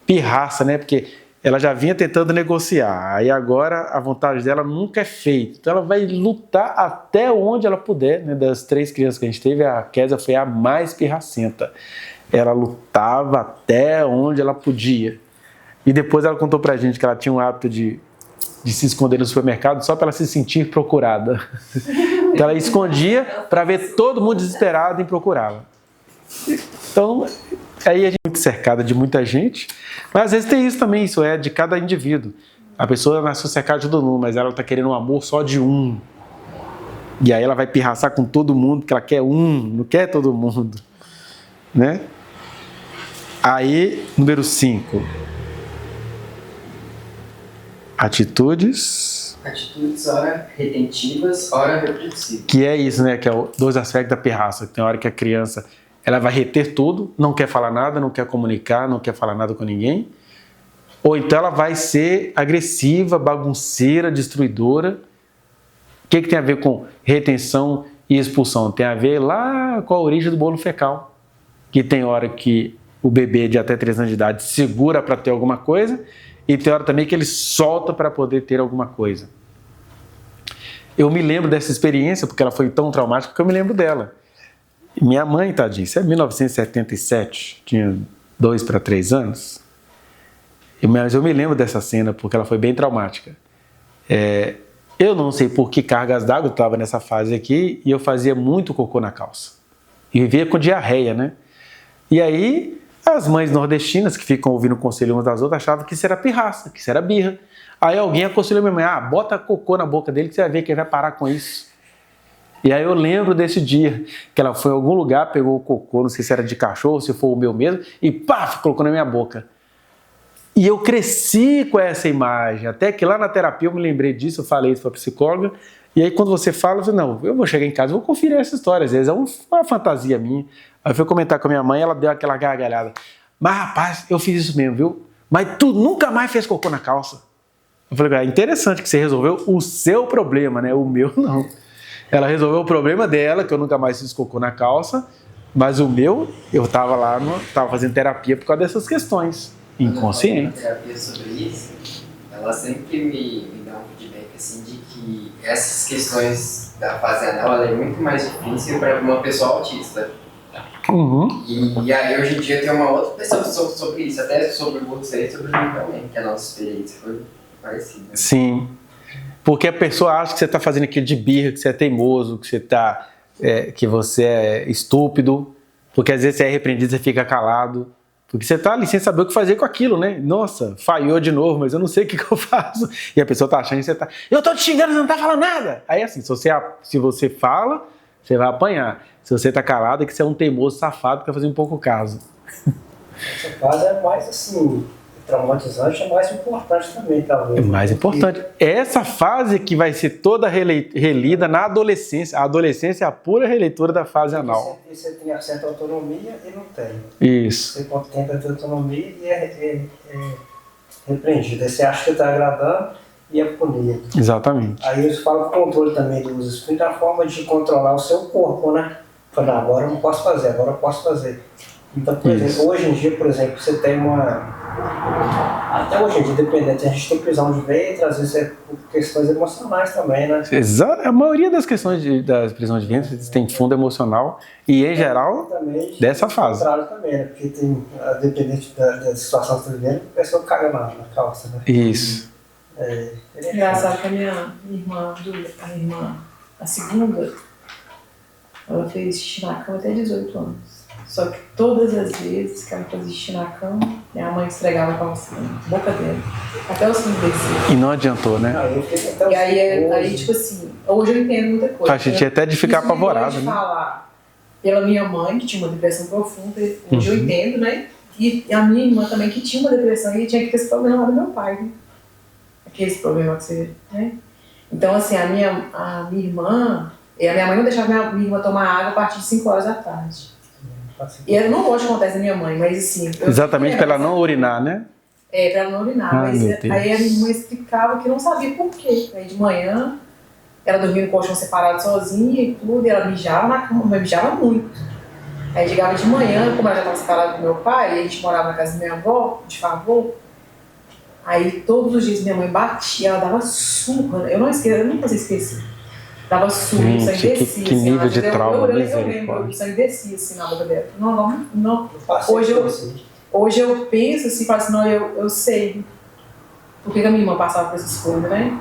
Pirraça, né? Porque ela já vinha tentando negociar. Aí agora a vontade dela nunca é feita. Então ela vai lutar até onde ela puder. Né? Das 3 crianças que a gente teve, a Kézia foi a mais pirracenta. Ela lutava até onde ela podia. E depois ela contou pra gente que ela tinha um hábito de se esconder no supermercado só para ela se sentir procurada. Então ela escondia para ver todo mundo desesperado em procurá-la. Então, aí a gente é muito cercada de muita gente, mas às vezes tem isso também, isso é de cada indivíduo. A pessoa nasceu cercada de todo mundo, mas ela está querendo um amor só de um. E aí ela vai pirraçar com todo mundo, porque ela quer um, não quer todo mundo. Né? Aí, número 5. Atitudes. Atitudes, ora retentivas, ora repulsivas. Que é isso, né? Que é o 2 aspectos da pirraça. Tem hora que a criança ela vai reter tudo, não quer falar nada, não quer comunicar, não quer falar nada com ninguém. Ou então ela vai ser agressiva, bagunceira, destruidora. O que tem a ver com retenção e expulsão? Tem a ver lá com a origem do bolo fecal. Que tem hora que o bebê de até 3 anos de idade segura para ter alguma coisa e tem hora também que ele solta para poder ter alguma coisa. Eu me lembro dessa experiência porque ela foi tão traumática que eu me lembro dela. Minha mãe, tadinha, isso é 1977, tinha 2 para 3 anos. Mas eu me lembro dessa cena porque ela foi bem traumática. Eu não sei por que cargas d'água, eu estava nessa fase aqui e eu fazia muito cocô na calça. E vivia com diarreia, né? E aí, as mães nordestinas que ficam ouvindo o conselho umas das outras achavam que isso era pirraça, que isso era birra. Aí alguém aconselhou minha mãe, bota cocô na boca dele que você vai ver que ele vai parar com isso. E aí eu lembro desse dia que ela foi em algum lugar, pegou o cocô, não sei se era de cachorro, se foi o meu mesmo, e paf, colocou na minha boca. E eu cresci com essa imagem, até que lá na terapia eu me lembrei disso, eu falei isso para a psicóloga, e aí quando você fala, eu falei, não, eu vou chegar em casa, vou conferir essa história, às vezes é uma fantasia minha. Aí eu fui comentar com a minha mãe, ela deu aquela gargalhada. Mas rapaz, eu fiz isso mesmo, viu? Mas tu nunca mais fez cocô na calça. Eu falei, interessante que você resolveu o seu problema, né? O meu não. Ela resolveu o problema dela, que eu nunca mais fiz cocô na calça, mas o meu, eu estava lá, estava fazendo terapia por causa dessas questões inconscientes. Quando eu terapia sobre isso, ela sempre me dá um feedback assim de que essas questões da fase anal ela é muito mais difícil para uma pessoa autista. Uhum. E aí hoje em dia tem uma outra pessoa sobre isso, até sobre você e sobre mim também, que a nossa experiência foi parecida. Sim. Porque a pessoa acha que você está fazendo aquilo de birra, que você é teimoso, que você é estúpido, porque às vezes você é repreendido, você fica calado, porque você está ali sem saber o que fazer com aquilo, né? Nossa, falhou de novo, mas eu não sei o que eu faço. E a pessoa está achando que você está... Eu estou te xingando, você não está falando nada! Aí assim, se você fala, você vai apanhar. Se você está calado, é que você é um teimoso safado que vai fazer um pouco caso. Essa fase é mais assim... traumatizante é mais importante também, talvez. É mais importante. Essa fase que vai ser toda relida na adolescência. A adolescência é a pura releitura da fase anal. Você tem certa autonomia e não tem. Isso. Você tenta ter autonomia e é repreendido. Aí você acha que está agradando e é punido. Exatamente. Aí eles falam controle também do uso espírito, a forma de controlar o seu corpo, né? Falar, agora eu não posso fazer, agora eu posso fazer. Então, por exemplo, hoje em dia, por exemplo, você tem até hoje em dia, dependente, a gente tem prisão de ventre, às vezes é por questões emocionais também, né? A maioria das questões das prisões de ventre tem fundo emocional e, em geral, também, dessa fase. Contrário também, né? Porque tem, dependente da situação que você está vivendo, a pessoa caga na calça, né? Isso. Engraçado que a minha irmã, a segunda, ela fez xixi na cama até 18 anos. Só que todas as vezes que ela fazia xixi na cama, minha mãe esfregava a calça na boca dela, até o sangue descer. E não adiantou, né? E aí, tipo assim, hoje eu entendo muita coisa. A gente até de ficar apavorado, né? Falar pela minha mãe, que tinha uma depressão profunda, hoje eu entendo, né? E a minha irmã também, que tinha uma depressão e tinha que ter esse problema lá do meu pai, né? Aquele problema que você, né? Então, assim, a minha irmã, e a minha mãe não deixava minha irmã tomar água a partir de 5 horas da tarde. E eu não gosto que acontece na minha mãe, mas assim... Exatamente, para ela não urinar, né? Pra ela não urinar. Mas aí a minha irmã explicava que não sabia por quê. Aí de manhã, ela dormia no colchão separado sozinha e tudo, e ela mijava na cama, mas mijava muito. Aí chegava de manhã, como ela já estava separada com meu pai, e a gente morava na casa da minha avó, de favor, aí todos os dias minha mãe batia, ela dava surra. Eu não consigo esquecer. Dava surra, o sangue descia. Que nível assim, de trauma, eu lembro, o sangue descia assim na boca dela. Não. Hoje eu penso assim, falo assim, não, eu sei por que a minha irmã passava por essas coisas, né?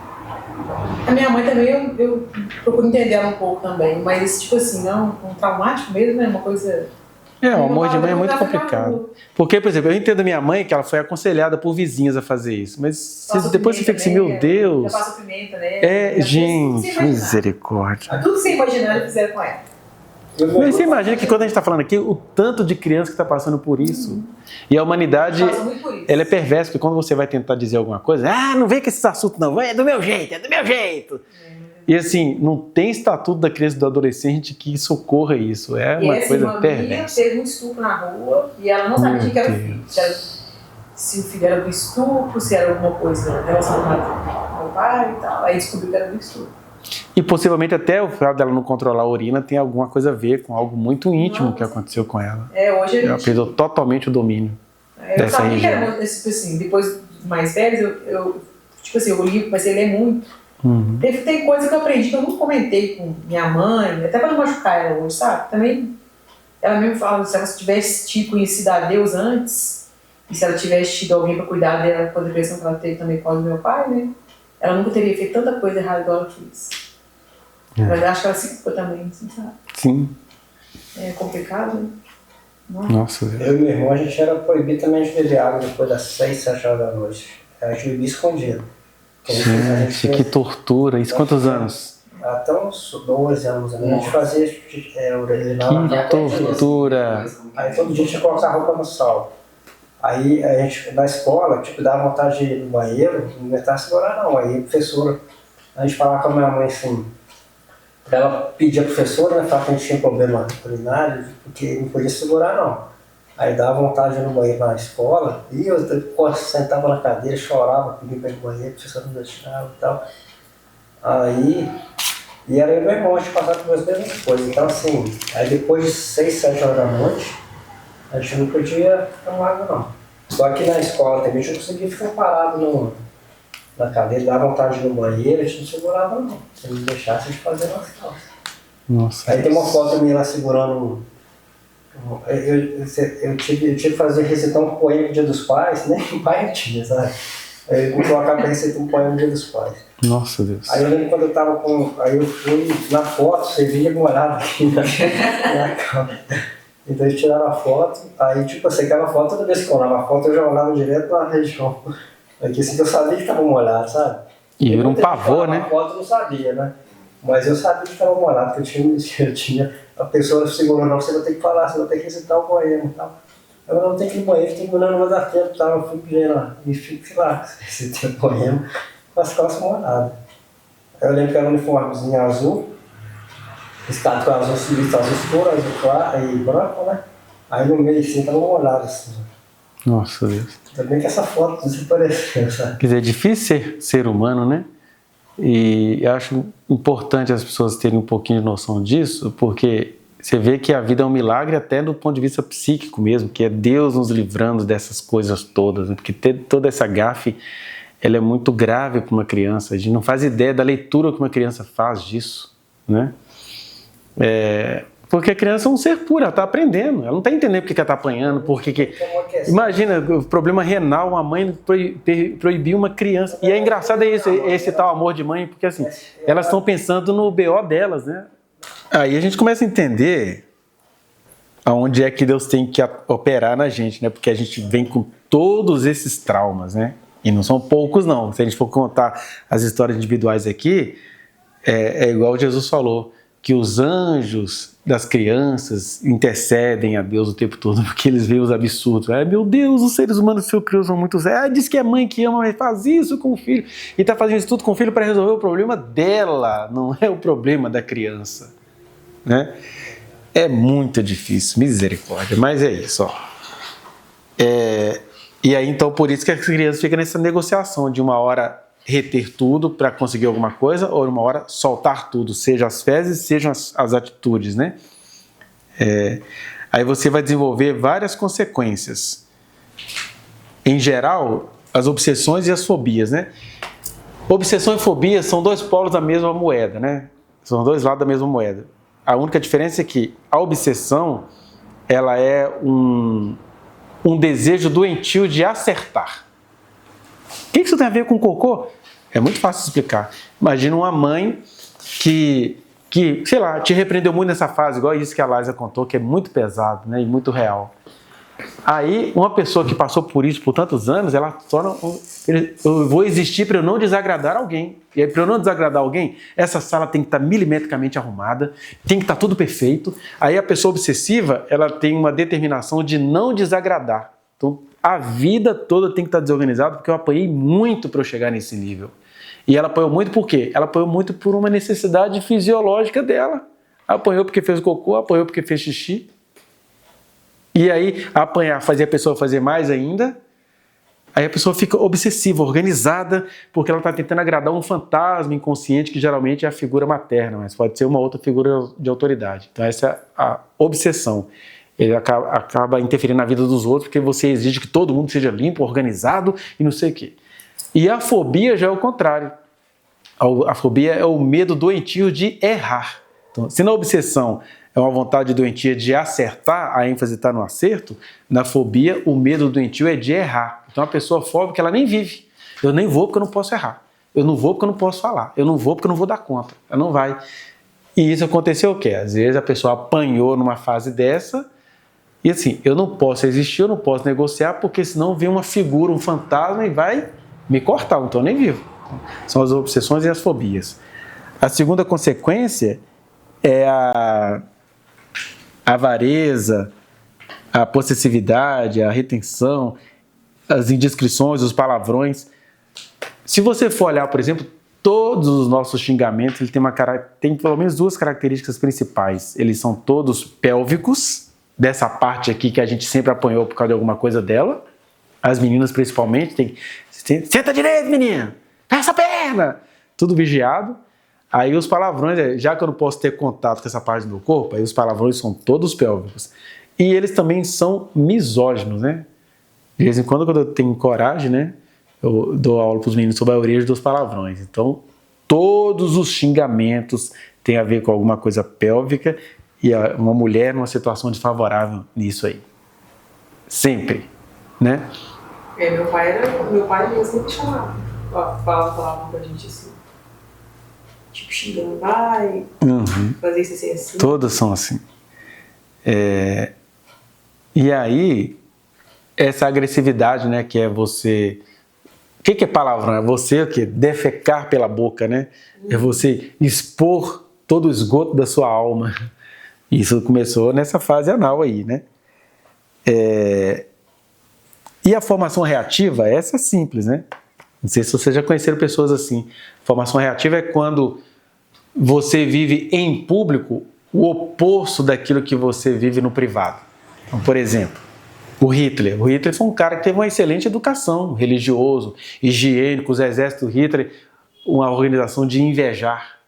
A minha mãe também, eu procuro entender ela um pouco também, mas tipo assim, não, um traumático mesmo, né? Uma coisa... O amor de mãe é muito complicado. Porque, por exemplo, eu entendo a minha mãe que ela foi aconselhada por vizinhas a fazer isso, mas depois você fica assim, meu Deus... Já passa pimenta, né? Gente, misericórdia. Tudo sem imaginar, eles fizeram com ela. Mas você imagina que quando a gente está falando aqui, o tanto de criança que está passando por isso. E a humanidade, ela é perversa, porque quando você vai tentar dizer alguma coisa, não vem com esses assuntos não, é do meu jeito, é do meu jeito. E assim, não tem estatuto da criança e do adolescente que socorra isso. É uma coisa perversa. Teve um estupro na rua e ela não sabia quem era o filho. Se o filho era do estupro, se era alguma coisa relacionada ao pai e tal. Aí descobriu que era do estupro. E possivelmente até o fato dela não controlar a urina tem alguma coisa a ver com algo muito íntimo que aconteceu com ela. Hoje ela perdeu totalmente o domínio dessa região. Eu sabia que era tipo assim, depois mais velhos, eu li, comecei a ler muito. Tem coisa que eu aprendi que eu nunca comentei com minha mãe, até para não machucar ela hoje, sabe? Também, ela mesmo fala, se ela tivesse conhecido a Deus antes, e se ela tivesse tido alguém para cuidar dela com a depressão que ela teve também com o meu pai, né? Ela nunca teria feito tanta coisa errada igual ela fez. Mas acho que ela se culpa também, assim, sabe? Sim. É complicado, né? Nossa. Eu e meu irmão, a gente era proibido também de beber água depois das 6, 7 horas da noite. A gente bebia escondido. Gente, que tortura. Isso quantos anos? Até uns 12 anos. A gente fazia que tortura. Aí todo dia tinha que colocar a roupa no sol. Aí a gente, na escola, dava vontade de ir no banheiro, não aguentava segurar não. Aí a professora, a gente falava com a minha mãe assim, ela pedia a professora, né, falava que a gente tinha problema urinário, porque não podia segurar não. Aí dava vontade de ir no banheiro na escola, e eu sentava na cadeira, chorava, pedia para ir no banheiro, a professora não deixava e tal. Aí, e era eu e meu irmão, a gente passava por as mesmas coisas. Então assim, aí depois de 6, 7 horas da noite, a gente não podia tomar água não. Só que na escola também a gente não conseguia ficar parado na cadeira, dava vontade de ir no banheiro, a gente não segurava não. Se não deixasse, a gente fazia nas calças. Nossa. Aí tem uma foto minha lá segurando. Eu tive que fazer recitar um poema no Dia dos Pais, nem o pai tinha, sabe? Aí eu colocava para recitar um poema no Dia dos Pais. Nossa Deus. Aí eu lembro quando eu tava com. Aí eu fui na foto, você via molhado aqui na cama. Então eles tiraram a foto, aí eu secava a foto, toda vez que eu olhava a foto eu já olhava direto na região. Aqui assim, eu sabia que estava molhado, sabe? E vira um pavor, né? A foto eu não sabia, né? Mas eu sabia que estava molhado, porque eu tinha a pessoa segurou, não, você vai ter que falar, você vai ter que recitar o poema e tal. Eu não tenho que ir no banheiro, tem que ir não vai dar tempo e tal. Eu fui pedir lá, e fico lá, recitei o poema com as calças molhadas. Aí eu lembro que era um uniformezinho azul, estático azul, civilista azul escuro, azul claro e branco, né? Aí no meio assim tava molhado assim. Nossa Deus. Também que essa foto desapareceu, sabe? Quer dizer, é difícil ser humano, né? E eu acho importante as pessoas terem um pouquinho de noção disso, porque você vê que a vida é um milagre até do ponto de vista psíquico mesmo, que é Deus nos livrando dessas coisas todas, né? Porque ter toda essa gafe, ela é muito grave para uma criança. A gente não faz ideia da leitura que uma criança faz disso, né? Porque a criança é um ser puro, ela está aprendendo, ela não está entendendo porque ela está apanhando, Imagina, o problema renal, uma mãe proibir uma criança. E é engraçado esse tal amor de mãe, porque assim, elas estão pensando no BO delas, né? Aí a gente começa a entender aonde é que Deus tem que operar na gente, né? Porque a gente vem com todos esses traumas, né? E não são poucos, não. Se a gente for contar as histórias individuais aqui, é igual Jesus falou, que os anjos das crianças intercedem a Deus o tempo todo, porque eles veem os absurdos. Meu Deus, os seres humanos que o Senhor criou são muito... diz que é mãe que ama, mas faz isso com o filho. E está fazendo isso tudo com o filho para resolver o problema dela, não é o problema da criança. Né? É muito difícil, misericórdia, mas é isso. Ó. E aí, então, por isso que as crianças ficam nessa negociação de uma hora reter tudo para conseguir alguma coisa, ou uma hora soltar tudo, seja as fezes, sejam as atitudes, né? Aí você vai desenvolver várias consequências. Em geral, as obsessões e as fobias, né? Obsessão e fobia são dois polos da mesma moeda, né? São dois lados da mesma moeda. A única diferença é que a obsessão, ela é um desejo doentio de acertar. O que isso tem a ver com cocô? É muito fácil de explicar. Imagina uma mãe que, sei lá, te repreendeu muito nessa fase, igual isso que a Liza contou, que é muito pesado, né, e muito real. Aí, uma pessoa que passou por isso por tantos anos, ela torna... Eu vou existir para eu não desagradar alguém. E aí, para eu não desagradar alguém, essa sala tem que estar milimetricamente arrumada, tem que estar tudo perfeito. Aí, a pessoa obsessiva, ela tem uma determinação de não desagradar. Então, a vida toda tem que estar desorganizada, porque eu apanhei muito para eu chegar nesse nível. E ela apanhou muito por quê? Ela apanhou muito por uma necessidade fisiológica dela. Apanhou porque fez cocô, apanhou porque fez xixi. E aí, apanhar fazia a pessoa fazer mais ainda. Aí a pessoa fica obsessiva, organizada, porque ela está tentando agradar um fantasma inconsciente, que geralmente é a figura materna, mas pode ser uma outra figura de autoridade. Então essa é a obsessão. Ele acaba interferindo na vida dos outros, porque você exige que todo mundo seja limpo, organizado e não sei o quê. E a fobia já é o contrário. A fobia é o medo doentio de errar. Então, se na obsessão é uma vontade doentia de acertar, a ênfase está no acerto, na fobia o medo doentio é de errar. Então a pessoa fóbica, ela nem vive. Eu nem vou porque eu não posso errar. Eu não vou porque eu não posso falar. Eu não vou porque eu não vou dar conta. Ela não vai. E isso aconteceu o quê? Às vezes a pessoa apanhou numa fase dessa e assim, eu não posso existir, eu não posso negociar, porque senão vem uma figura, um fantasma e vai me cortar, então eu nem vivo. São as obsessões e as fobias. A segunda consequência é a avareza, a possessividade, a retenção, as indiscrições, os palavrões. Se você for olhar, por exemplo, todos os nossos xingamentos, ele tem pelo menos duas características principais. Eles são todos pélvicos, dessa parte aqui que a gente sempre apanhou por causa de alguma coisa dela. As meninas principalmente, senta direito, menina! Essa perna! Tudo vigiado. Aí os palavrões, já que eu não posso ter contato com essa parte do meu corpo, aí os palavrões são todos pélvicos. E eles também são misóginos, né? De vez em quando eu tenho coragem, né? Eu dou aula para os meninos sobre a origem dos palavrões. Então, todos os xingamentos têm a ver com alguma coisa pélvica e uma mulher numa situação desfavorável nisso aí. Sempre, né? Meu pai mesmo sempre chamava. Falava pra gente assim. Tipo, xingando, vai, fazer isso assim. Todas são assim. E aí, essa agressividade, né, que é você... O que é palavrão? É você o quê? Defecar pela boca, né? É você expor todo o esgoto da sua alma. Isso começou nessa fase anal aí, né? E a formação reativa, essa é simples, né? Não sei se vocês já conheceram pessoas assim. Formação reativa é quando você vive em público o oposto daquilo que você vive no privado. Então, por exemplo, o Hitler foi um cara que teve uma excelente educação, religioso, higiênico. Os exércitos do Hitler, uma organização de invejar.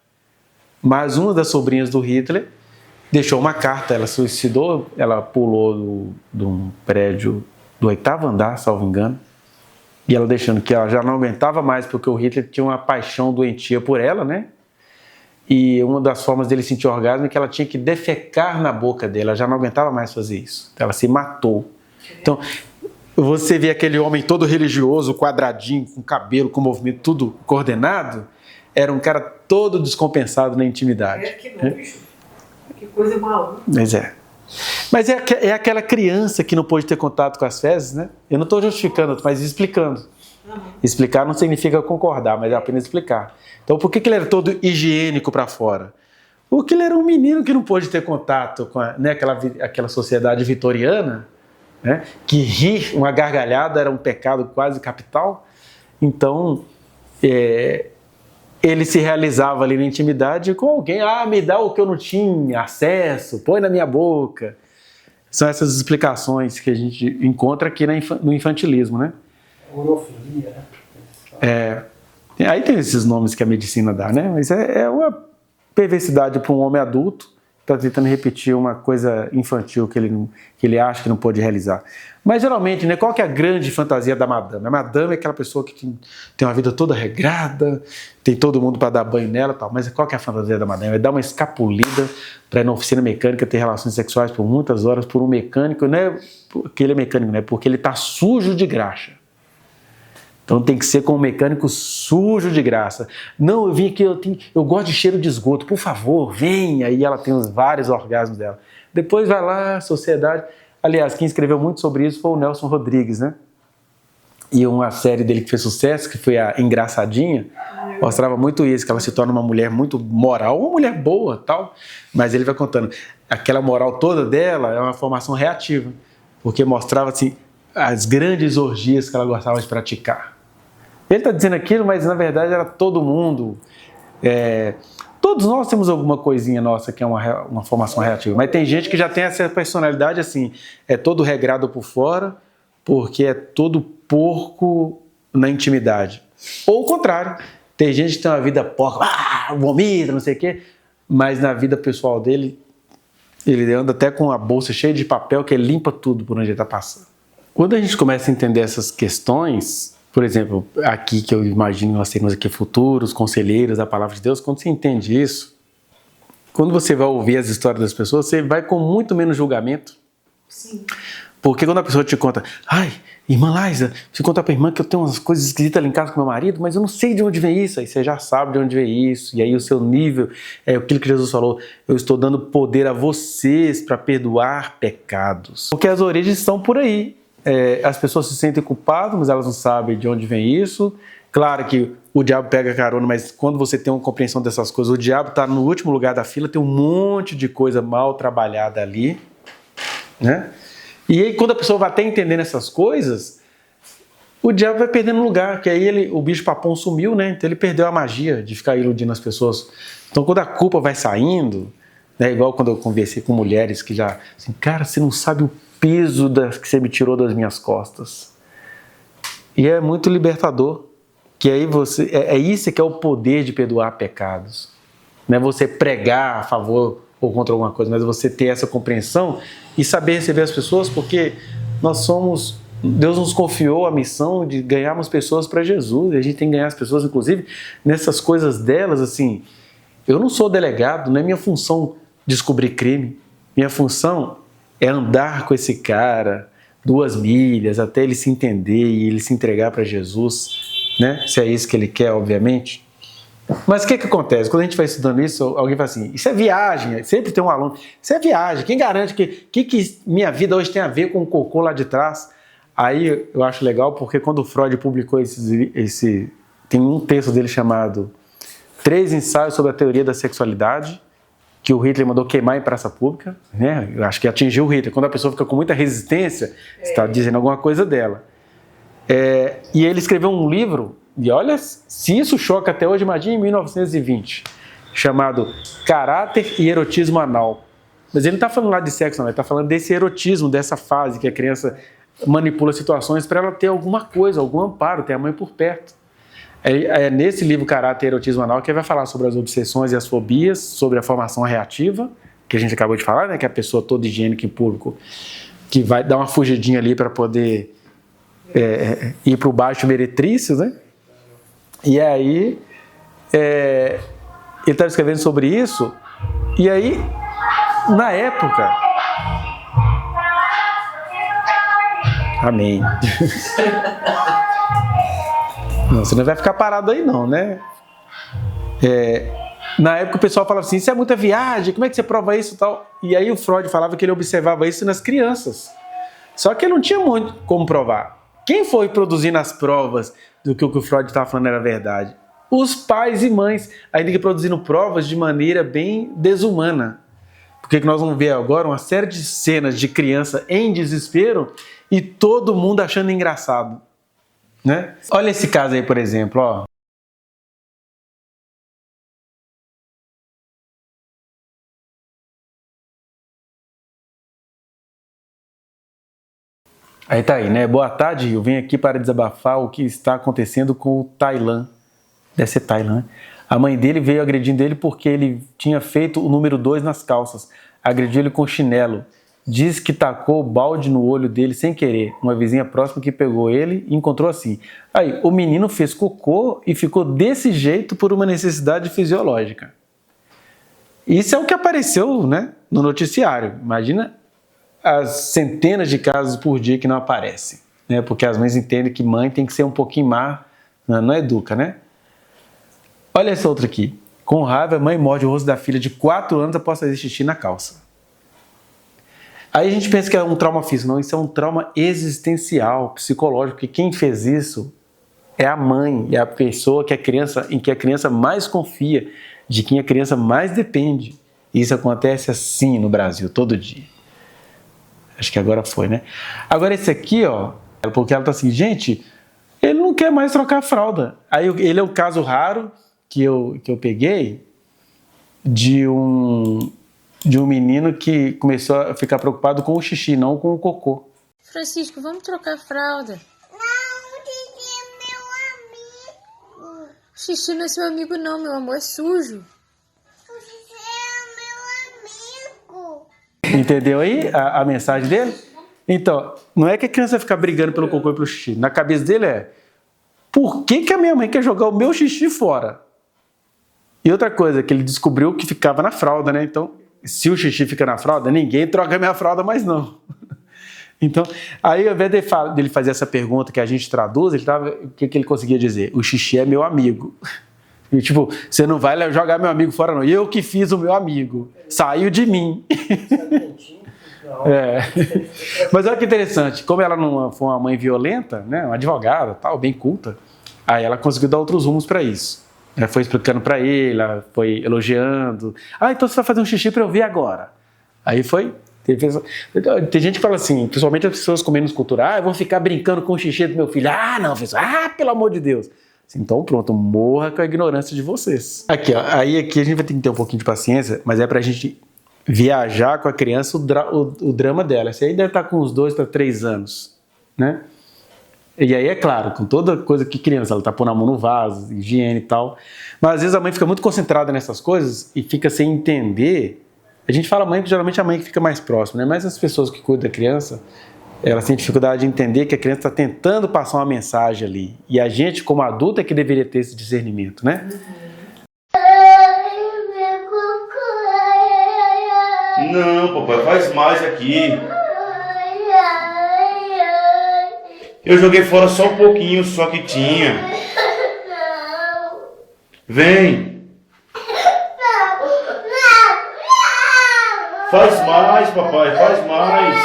Mas uma das sobrinhas do Hitler deixou uma carta, ela suicidou, ela pulou de um prédio do 8º andar, salvo engano, e ela deixando que ela já não aguentava mais, porque o Hitler tinha uma paixão doentia por ela, né? E uma das formas dele sentir orgasmo é que ela tinha que defecar na boca dele, ela já não aguentava mais fazer isso, ela se matou. Então, você vê aquele homem todo religioso, quadradinho, com cabelo, com movimento, tudo coordenado, era um cara todo descompensado na intimidade. Que nojo. Que coisa maluca. Mas é aquela criança que não pôde ter contato com as fezes, né? Eu não estou justificando, mas explicando. Explicar não significa concordar, mas é apenas explicar. Então, por que ele era todo higiênico para fora? Porque ele era um menino que não pôde ter contato com aquela sociedade vitoriana, né? Que rir, uma gargalhada era um pecado quase capital. Então, ele se realizava ali na intimidade com alguém. Me dá o que eu não tinha acesso, põe na minha boca. São essas explicações que a gente encontra aqui no infantilismo, né? Orofilia, né? Aí tem esses nomes que a medicina dá, né? Mas é uma perversidade para um homem adulto que está tentando repetir uma coisa infantil que ele acha que não pode realizar. Mas geralmente, né, qual que é a grande fantasia da madame? A madame é aquela pessoa que tem uma vida toda regrada, tem todo mundo para dar banho nela e tal. Mas qual que é a fantasia da madame? É dar uma escapulida para ir na oficina mecânica ter relações sexuais por muitas horas por um mecânico, não é porque ele é mecânico, né? Porque ele está sujo de graxa. Então tem que ser com um mecânico sujo de graça. Não, eu vim aqui, eu gosto de cheiro de esgoto, por favor, venha. E ela tem os vários orgasmos dela. Depois vai lá, sociedade. Aliás, quem escreveu muito sobre isso foi o Nelson Rodrigues, né? E uma série dele que fez sucesso, que foi a Engraçadinha, mostrava muito isso, que ela se torna uma mulher muito moral, uma mulher boa, tal, mas ele vai contando, aquela moral toda dela é uma formação reativa, porque mostrava assim, as grandes orgias que ela gostava de praticar. Ele está dizendo aquilo, mas na verdade era todo mundo, todos nós temos alguma coisinha nossa que é uma formação reativa, mas tem gente que já tem essa personalidade assim, é todo regrado por fora, porque é todo porco na intimidade. Ou o contrário, tem gente que tem uma vida porca, vomita, não sei o quê, mas na vida pessoal dele, ele anda até com a bolsa cheia de papel que ele limpa tudo por onde ele está passando. Quando a gente começa a entender essas questões, por exemplo, aqui que eu imagino nós temos aqui futuros conselheiros da Palavra de Deus, quando você entende isso, quando você vai ouvir as histórias das pessoas, você vai com muito menos julgamento. Sim. Porque quando a pessoa te conta, irmã Laísa, você conta pra irmã que eu tenho umas coisas esquisitas ali em casa com meu marido, mas eu não sei de onde vem isso. Aí você já sabe de onde vem isso. E aí o seu nível é aquilo que Jesus falou, eu estou dando poder a vocês para perdoar pecados. Porque as origens estão por aí. As pessoas se sentem culpadas, mas elas não sabem de onde vem isso. Claro que o diabo pega carona, mas quando você tem uma compreensão dessas coisas, o diabo está no último lugar da fila, tem um monte de coisa mal trabalhada ali, né? E aí, quando a pessoa vai até entendendo essas coisas, o diabo vai perdendo lugar, porque aí o bicho papão sumiu, né? Então ele perdeu a magia de ficar iludindo as pessoas. Então quando a culpa vai saindo, né? Igual quando eu conversei com mulheres que já, assim, cara, você não sabe o peso que você me tirou das minhas costas. E é muito libertador, que aí isso que é o poder de perdoar pecados. Não é você pregar a favor ou contra alguma coisa, mas você ter essa compreensão e saber receber as pessoas, porque Deus nos confiou a missão de ganharmos pessoas para Jesus, e a gente tem que ganhar as pessoas, inclusive, nessas coisas delas, assim, eu não sou delegado, não é minha função descobrir crime, minha função é andar com esse cara 2 milhas, até ele se entender e ele se entregar para Jesus, né? Se é isso que ele quer, obviamente. Mas o que acontece? Quando a gente vai estudando isso, alguém fala assim, isso é viagem, sempre tem um aluno, isso é viagem, quem garante que minha vida hoje tem a ver com o cocô lá de trás? Aí eu acho legal, porque quando o Freud publicou tem um texto dele chamado 3 ensaios sobre a teoria da sexualidade, que o Hitler mandou queimar em praça pública, né? Eu acho que atingiu o Hitler. Quando a pessoa fica com muita resistência, você está dizendo alguma coisa dela. E ele escreveu um livro, e olha, se isso choca até hoje, imagine em 1920, chamado Caráter e Erotismo Anal. Mas ele não está falando lá de sexo, não, ele está falando desse erotismo, dessa fase que a criança manipula situações para ela ter alguma coisa, algum amparo, ter a mãe por perto. É nesse livro Caráter e Erotismo Anal que ele vai falar sobre as obsessões e as fobias, sobre a formação reativa, que a gente acabou de falar, né, que é a pessoa toda higiênica em público, que vai dar uma fugidinha ali para poder ir para o baixo meretrício, né? E aí, ele estava escrevendo sobre isso, e aí, na época... Amém. Não, você não vai ficar parado aí não, né? Na época o pessoal falava assim, isso é muita viagem, como é que você prova isso e tal? E aí o Freud falava que ele observava isso nas crianças. Só que ele não tinha muito como provar. Quem foi produzindo as provas do que o Freud estava falando era verdade? Os pais e mães, ainda que produzindo provas de maneira bem desumana. Porque nós vamos ver agora uma série de cenas de criança em desespero e todo mundo achando engraçado, né? Olha esse caso aí, por exemplo, ó. Aí tá aí, né? Boa tarde, eu venho aqui para desabafar o que está acontecendo com o Tailan. Deve ser Tailan, né? A mãe dele veio agredindo ele porque ele tinha feito o número 2 nas calças. Agrediu ele com chinelo. Diz que tacou o balde no olho dele sem querer. Uma vizinha próxima que pegou ele e encontrou assim. Aí, o menino fez cocô e ficou desse jeito por uma necessidade fisiológica. Isso é o que apareceu, né, no noticiário. Imagina as centenas de casos por dia que não aparecem, né? Porque as mães entendem que mãe tem que ser um pouquinho má, não educa, né? Olha essa outra aqui. Com raiva, a mãe morde o rosto da filha de 4 anos após fazer xixi na calça. Aí a gente pensa que é um trauma físico. Não, isso é um trauma existencial, psicológico, porque quem fez isso é a mãe, é a pessoa em que a criança mais confia, de quem a criança mais depende. E isso acontece assim no Brasil, todo dia. Acho que agora foi, né? Agora esse aqui, ó, porque ela tá assim, gente, ele não quer mais trocar a fralda. Aí ele é um caso raro que eu peguei de um menino que começou a ficar preocupado com o xixi, não com o cocô. Francisco, vamos trocar a fralda. Xixi não é seu amigo não, meu amor, é sujo. O xixi é meu amigo. Entendeu aí a mensagem dele? Então, não é que a criança vai ficar brigando pelo cocô e pelo xixi. Na cabeça dele é, por que a minha mãe quer jogar o meu xixi fora? E outra coisa, que ele descobriu que ficava na fralda, né? Então, se o xixi fica na fralda, ninguém troca a minha fralda mais não. Então, aí ao invés dele fazer essa pergunta que a gente traduz, o que ele conseguia dizer? O xixi é meu amigo. E, tipo, você não vai jogar meu amigo fora não. Eu que fiz o meu amigo. Saiu de mim. É. Mas olha que interessante, como ela não foi uma mãe violenta, né, uma advogada, tal, bem culta, aí ela conseguiu dar outros rumos para isso. Ela foi explicando para ele, ela foi elogiando. Então você vai fazer um xixi para eu ver agora. Aí foi... Tem gente que fala assim, principalmente as pessoas com menos cultura, eu vou ficar brincando com o xixi do meu filho. Não, professor, pelo amor de Deus. Então pronto, morra com a ignorância de vocês. Aqui, ó, aqui a gente vai ter que ter um pouquinho de paciência, mas é pra gente viajar com a criança o drama dela. Essa aí deve estar com uns 2 para 3 anos, né? E aí, é claro, com toda coisa que criança, ela tá pondo a mão no vaso, higiene e tal. Mas às vezes a mãe fica muito concentrada nessas coisas e fica sem entender. A gente fala mãe, porque geralmente a mãe que fica mais próxima, né? Mas as pessoas que cuidam da criança, elas têm dificuldade de entender que a criança está tentando passar uma mensagem ali. E a gente, como adulto, é que deveria ter esse discernimento, né? Não, papai, faz mais aqui. Eu joguei fora só um pouquinho, só que tinha. Vem. Faz mais, papai, faz mais.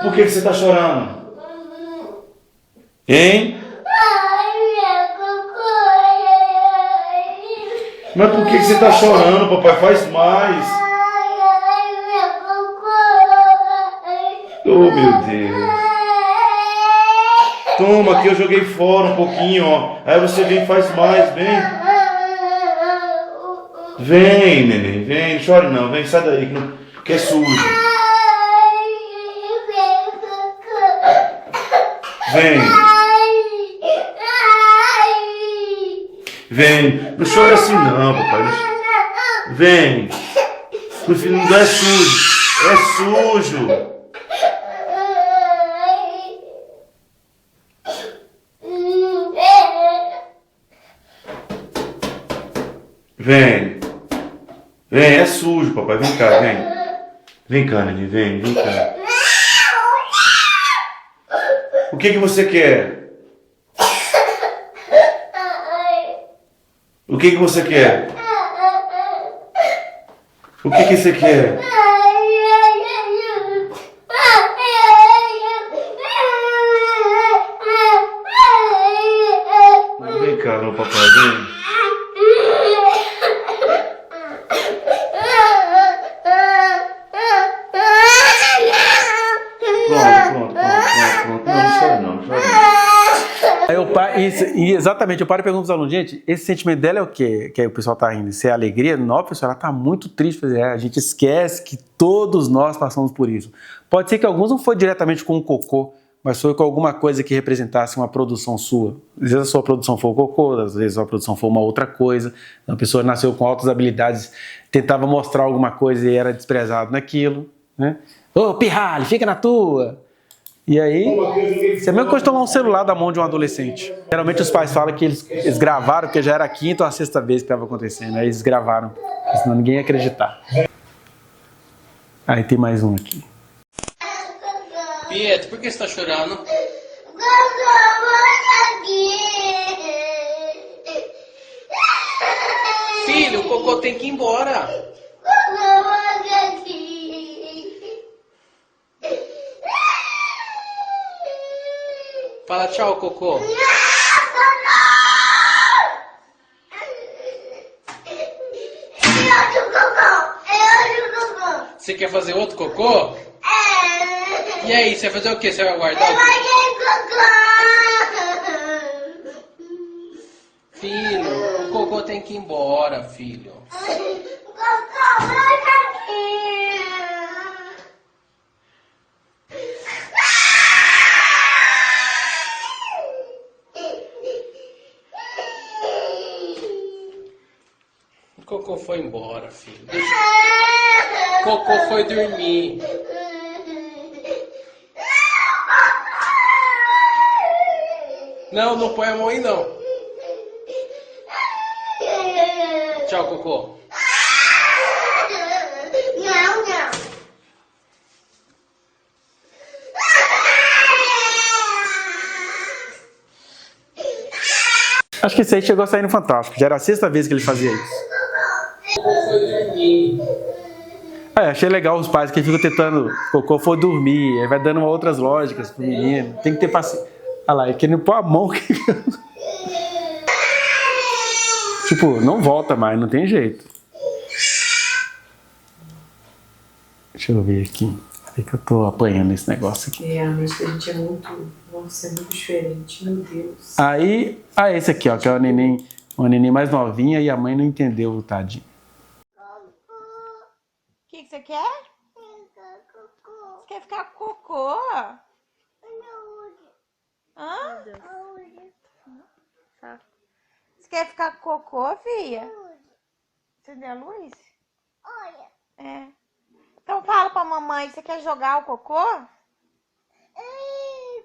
Por que você está chorando? Hein? Mas por que você está chorando, papai? Faz mais. Oh, meu Deus. Toma, aqui eu joguei fora um pouquinho, ó. Aí você vem e faz mais, vem. Vem, neném, vem, não chore não, vem, sai daí, que é sujo. Vem. Vem, não chora assim não, papai. Vem. Meu filho, não é sujo, é sujo. Vem. Vem, é sujo, papai. Vem cá, vem. Vem cá, neném, vem cá. O que você quer? O que você quer? O que você quer? Vem cá, meu papai, vem. E exatamente, eu paro e pergunto para os alunos, gente, esse sentimento dela é o quê? Que aí o pessoal está rindo, se é alegria? Não, pessoal, ela está muito triste. A gente esquece que todos nós passamos por isso. Pode ser que alguns não foi diretamente com o cocô, mas foi com alguma coisa que representasse uma produção sua. Às vezes a sua produção foi o cocô, às vezes a sua produção foi uma outra coisa. Uma pessoa nasceu com altas habilidades, tentava mostrar alguma coisa e era desprezado naquilo, né? Ô, pirralho, fica na tua! E aí, você mesmo pode tomar um celular da mão de um adolescente. Geralmente os pais falam que eles gravaram, porque já era a 5ª ou a 6ª vez que estava acontecendo. Aí eles gravaram, senão ninguém ia acreditar. Aí tem mais um aqui. Pietro, por que você está chorando? Filho, o cocô tem que ir embora. Fala tchau, Cocô. Você quer fazer outro cocô? E aí, você vai fazer o quê? Você vai guardar o Filho, o cocô tem que ir embora, filho. O cocô foi embora, filho. O cocô foi dormir. Não, não põe a mão aí, não. Tchau, Cocô. Não. Acho que esse aí chegou a sair no Fantástico. Já era a 6ª vez que ele fazia isso. Cocô foi dormir. Achei legal os pais que ficam tentando. Cocô foi dormir. Aí vai dando outras lógicas pro menino. Tem que ter paciência. Olha lá, é querendo pôr a mão. Tipo, não volta mais, não tem jeito. Deixa eu ver aqui. É que eu tô apanhando esse negócio aqui. A mente da gente é muito. Nossa, é muito diferente, meu Deus. Aí, esse aqui, ó, que é uma neném mais novinha e a mãe não entendeu, tadinho. O que você quer? Você quer ficar com cocô? Hã? Você quer ficar com cocô, filha? Acendeu a luz? Olha. É. Então fala pra mamãe, você quer jogar o cocô?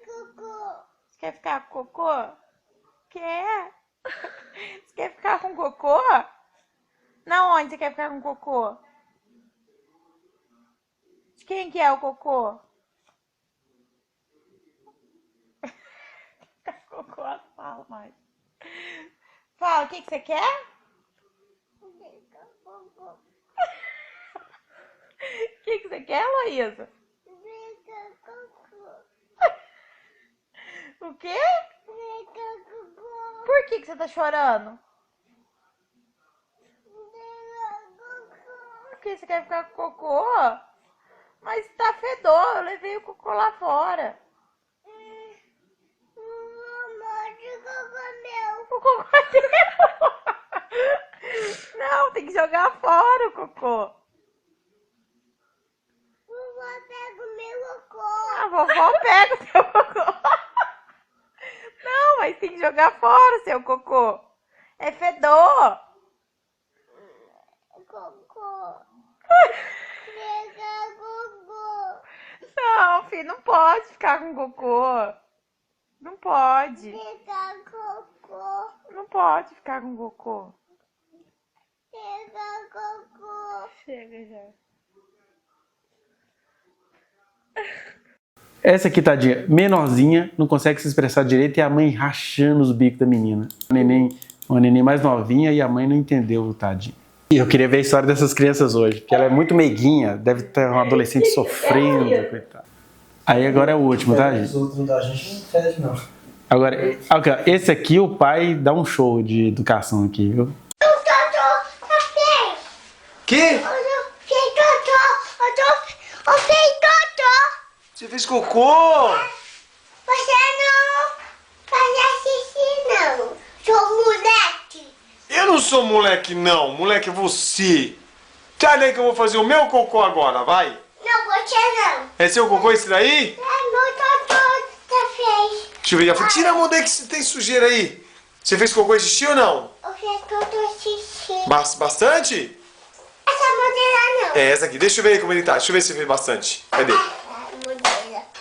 Cocô. Você quer ficar com cocô? Quer? Você quer ficar com cocô? Na onde você quer ficar com cocô? De quem que é o cocô? Cocô, fala mais. Fala, o que você quer? O que você quer, Luísa? O quê? Por que você tá chorando? Porque você quer ficar com cocô? Mas tá fedor, eu levei o cocô lá fora. O cocô é teu. Não, tem que jogar fora o cocô. Vovó pega o meu cocô. A vovó pega o teu cocô. Não, mas tem que jogar fora o seu cocô. É fedor. Cocô. Pega cocô. Não, filho, não pode ficar com cocô. Não pode. Pega cocô. Não pode ficar com cocô. Pega cocô. Chega já. Essa aqui, tadinha, menorzinha, não consegue se expressar direito e a mãe rachando os bicos da menina. Uma neném mais novinha e a mãe não entendeu, tadinha. E eu queria ver a história dessas crianças hoje, porque ela é muito meiguinha, deve ter um adolescente sofrendo, coitado. Aí agora é o último, tá, gente? Os outros da gente não fede, não. Agora, esse aqui o pai dá um show de educação aqui, viu? Que? Você fez cocô? Você não faz xixi, não. Sou moleque. Eu não sou moleque, não. Moleque é você. Sai daí que eu vou fazer o meu cocô agora, vai. Não, você não. É seu cocô esse daí? É meu totô que fez. Deixa eu ver, já foi. Tira a mão daí que tem sujeira aí. Você fez cocô e xixi ou não? Eu fiz todo xixi. Bastante? Essa modelo não. É essa aqui. Deixa eu ver aí como ele tá. Deixa eu ver se você fez bastante. Cadê? Modelo.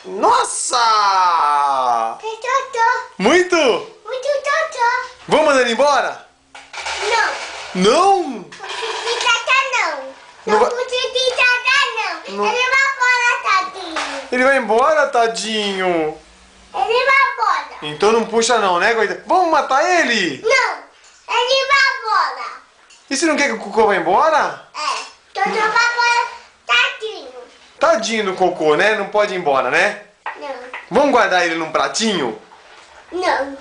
Nossa! Fez totô. Muito? Muito totô. Vamos mandar ele embora? Não. Não? Não de tata não. Não Não vai- de tata não. Ele vai embora, tadinho. Ele vai embora, tadinho. Ele vai embora. Então não puxa não, né, coitado? Vamos matar ele? Não. Ele vai embora. E você não quer que o cocô vá embora? É. Totô vai embora, tadinho. Tadinho do cocô, né? Não pode ir embora, né? Não. Vamos guardar ele num pratinho? Não.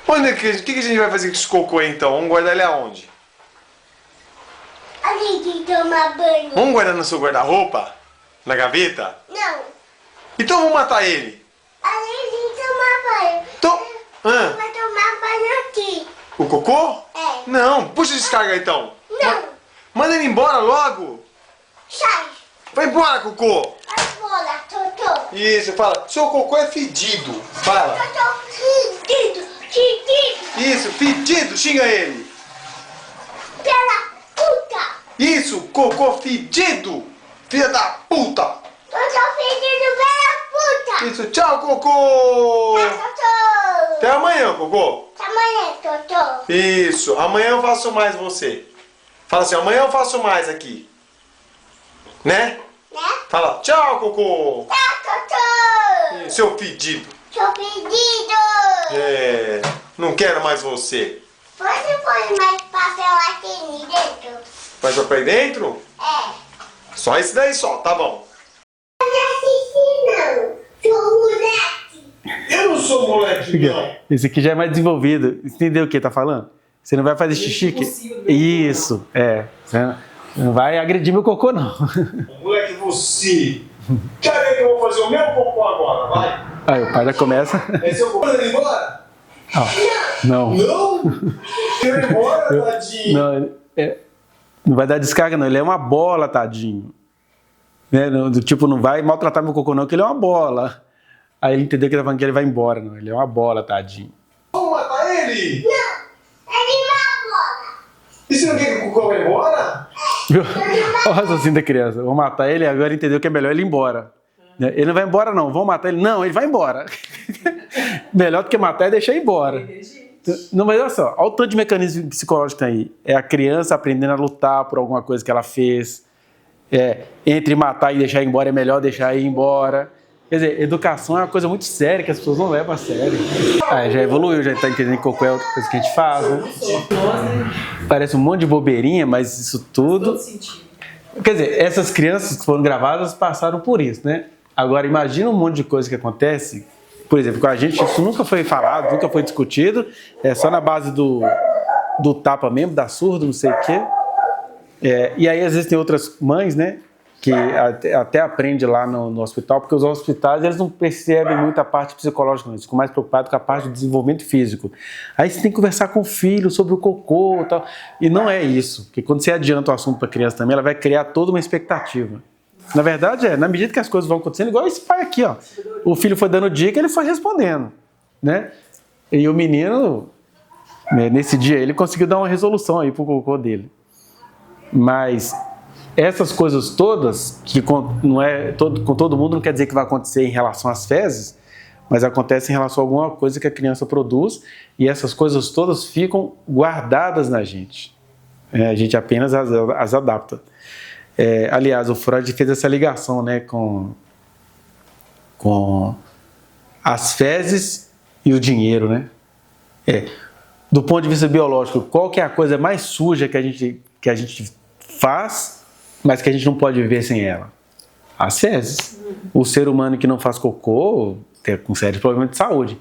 O que a gente vai fazer com esse cocô aí, então? Vamos guardar ele aonde? Ali de tomar banho. Vamos guardar no seu guarda-roupa? Na gaveta? Não. Então vamos matar ele. Ali de tomar banho. Então... Vai tomar banho aqui. O cocô? É. Não, puxa a descarga então. Não. Manda ele embora logo. Sai. Vai embora, cocô. Vai embora, Totô. Isso, fala. Seu cocô é fedido. Fala. Totô, fedido, fedido. Isso, fedido. Xinga ele. Pela puta. Isso, cocô fedido. Filha da puta. Totô, fedido, pela puta. Isso, tchau, cocô. Tchau, Totô. Até amanhã, cocô. Até amanhã, Totô. Isso, amanhã eu faço mais você. Fala assim, amanhã eu faço mais aqui. Né? Né? Fala, tchau, cocô. Tchau, Totô. Seu fedido. Seu pedido. É, não quero mais você. Você põe mais papel aqui dentro? Vai pra aí dentro? É. Só esse daí só, tá bom. Não assisti não. Sou moleque. Eu não sou moleque, não. Esse aqui já é mais desenvolvido. Entendeu o que tá falando? Você não vai fazer xixi? Isso, é. Você não vai agredir meu cocô, não. Moleque, você. Quer ver que eu vou fazer o meu cocô agora, vai? Aí o pai já começa. É seu cocô, ele embora? Não. Não? Quer ir embora, tadinho? Não, não vai dar descarga, não. Ele é uma bola, tadinho. Né? Do tipo, não vai maltratar meu cocô, não, que ele é uma bola. Aí ele entendeu que ele tá falando que ele vai embora, não. Ele é uma bola, tadinho. Vamos matar ele? Não. Ele vai embora. E você não quer que o cocô vá embora? Olha o raciocínio da criança. Vou matar ele, agora entendeu que é melhor ele ir embora. Ele não vai embora, não. Vamos matar ele. Não, ele vai embora. Melhor do que matar é deixar ir embora. Não, mas olha só, olha o tanto de mecanismo psicológico que tem aí. É a criança aprendendo a lutar por alguma coisa que ela fez. Entre matar e deixar ir embora, é melhor deixar ir embora. Quer dizer, educação é uma coisa muito séria que as pessoas não levam a sério. Já evoluiu, já está entendendo que qualquer outra coisa que a gente faz. Né? Parece um monte de bobeirinha, mas isso tudo... Quer dizer, essas crianças que foram gravadas passaram por isso, né? Agora, imagina um monte de coisa que acontece. Por exemplo, com a gente, isso nunca foi falado, nunca foi discutido. É só na base do tapa mesmo, da surda, não sei o quê. E aí, às vezes, tem outras mães, né? Que até aprende lá no hospital, porque os hospitais eles não percebem muito a parte psicológica, eles ficam mais preocupados com a parte do desenvolvimento físico. Aí você tem que conversar com o filho sobre o cocô e tal. E não é isso, porque quando você adianta o assunto para a criança também, ela vai criar toda uma expectativa. Na verdade, na medida que as coisas vão acontecendo, igual esse pai aqui, ó. O filho foi dando dica, ele foi respondendo, né? E o menino, nesse dia, ele conseguiu dar uma resolução aí pro cocô dele. Mas essas coisas todas, que não é com todo mundo, não quer dizer que vai acontecer em relação às fezes, mas acontece em relação a alguma coisa que a criança produz, e essas coisas todas ficam guardadas na gente. A gente apenas as adapta. Aliás, o Freud fez essa ligação, né, com as fezes e o dinheiro, né? Do ponto de vista biológico, qual que é a coisa mais suja que a gente faz, mas que a gente não pode viver sem ela? As fezes. O ser humano que não faz cocô tem com sérios problemas de saúde.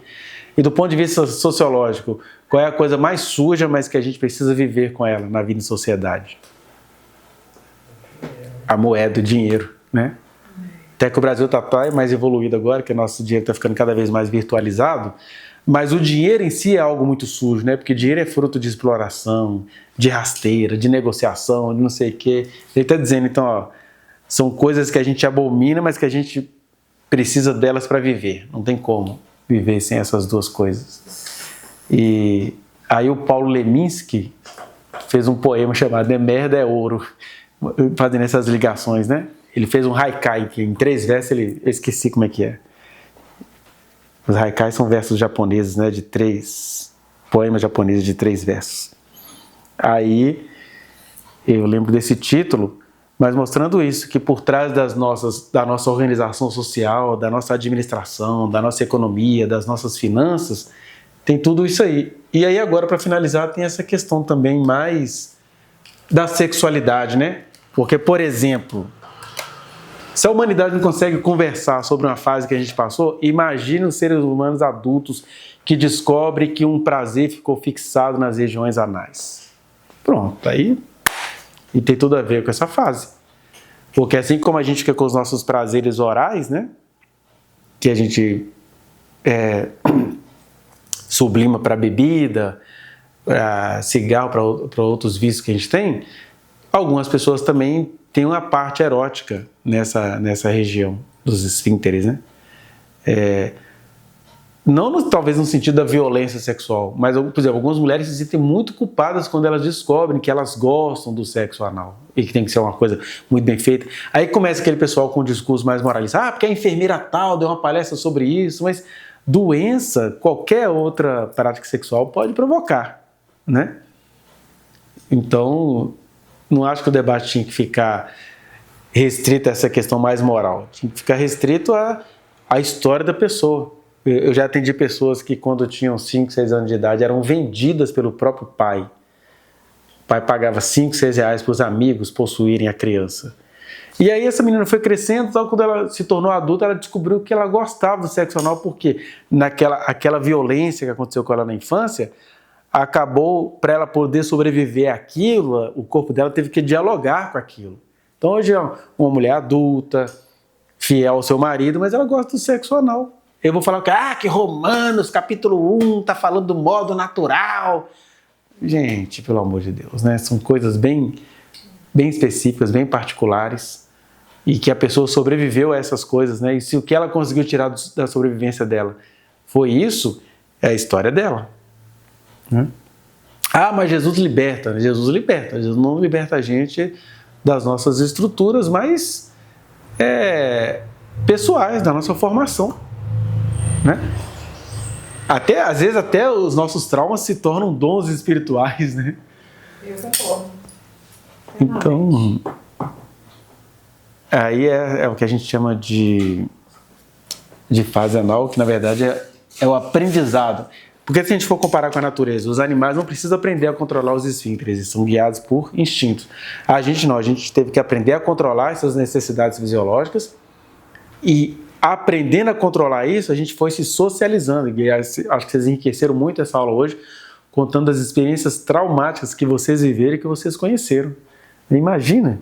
E do ponto de vista sociológico, qual é a coisa mais suja, mas que a gente precisa viver com ela na vida em sociedade? A moeda, o dinheiro, né? Até que o Brasil está mais evoluído agora, que o nosso dinheiro está ficando cada vez mais virtualizado, mas o dinheiro em si é algo muito sujo, né? Porque dinheiro é fruto de exploração, de rasteira, de negociação, de não sei o quê. Ele está dizendo, então, ó, são coisas que a gente abomina, mas que a gente precisa delas para viver. Não tem como viver sem essas duas coisas. E aí o Paulo Leminski fez um poema chamado "De Merda é Ouro", fazendo essas ligações, né? Ele fez um haikai, que em 3 versos, eu esqueci como é que é. Os haikais são versos japoneses, né? De 3 poemas japoneses de 3 versos. Aí, eu lembro desse título, mas mostrando isso, que por trás da nossa organização social, da nossa administração, da nossa economia, das nossas finanças, tem tudo isso aí. E aí agora, para finalizar, tem essa questão também mais da sexualidade, né? Porque, por exemplo, Se a humanidade não consegue conversar sobre uma fase que a gente passou, imagine os seres humanos adultos que descobrem que um prazer ficou fixado nas regiões anais. Pronto, aí e tem tudo a ver com essa fase. Porque assim como a gente fica com os nossos prazeres orais, né? Que a gente sublima para bebida, para cigarro, para outros vícios que a gente tem, algumas pessoas também têm uma parte erótica nessa região dos esfíncteres, né? Não talvez no sentido da violência sexual, mas, por exemplo, algumas mulheres se sentem muito culpadas quando elas descobrem que elas gostam do sexo anal e que tem que ser uma coisa muito bem feita. Aí começa aquele pessoal com um discurso mais moralista, porque a enfermeira tal deu uma palestra sobre isso, mas doença, qualquer outra prática sexual pode provocar, né? Então, não acho que o debate tinha que ficar restrito a essa questão mais moral, tinha que ficar restrito à história da pessoa. Eu já atendi pessoas que quando tinham 5, 6 anos de idade eram vendidas pelo próprio pai. O pai pagava 5, 6 reais para os amigos possuírem a criança. E aí essa menina foi crescendo, então quando ela se tornou adulta, ela descobriu que ela gostava do sexo anal, porque aquela violência que aconteceu com ela na infância, acabou, para ela poder sobreviver àquilo, o corpo dela teve que dialogar com aquilo. Então hoje é uma mulher adulta, fiel ao seu marido, mas ela gosta do sexo anal. Eu vou falar que Romanos, capítulo 1, está falando do modo natural. Gente, pelo amor de Deus, né? São coisas bem específicas, bem particulares, e que a pessoa sobreviveu a essas coisas, né? E se o que ela conseguiu tirar da sobrevivência dela foi isso, é a história dela. Né? Mas Jesus liberta. Jesus liberta. Jesus não liberta a gente das nossas estruturas mais pessoais, da nossa formação. Né? Às vezes até os nossos traumas se tornam dons espirituais, né? Eu concordo. Então, aí é o que a gente chama de fase anal, que na verdade é o aprendizado. Porque se a gente for comparar com a natureza, os animais não precisam aprender a controlar os esfíncteres, eles são guiados por instintos. A gente não, a gente teve que aprender a controlar essas necessidades fisiológicas e aprendendo a controlar isso, a gente foi se socializando. E acho que vocês enriqueceram muito essa aula hoje, contando as experiências traumáticas que vocês viveram e que vocês conheceram. Imagina,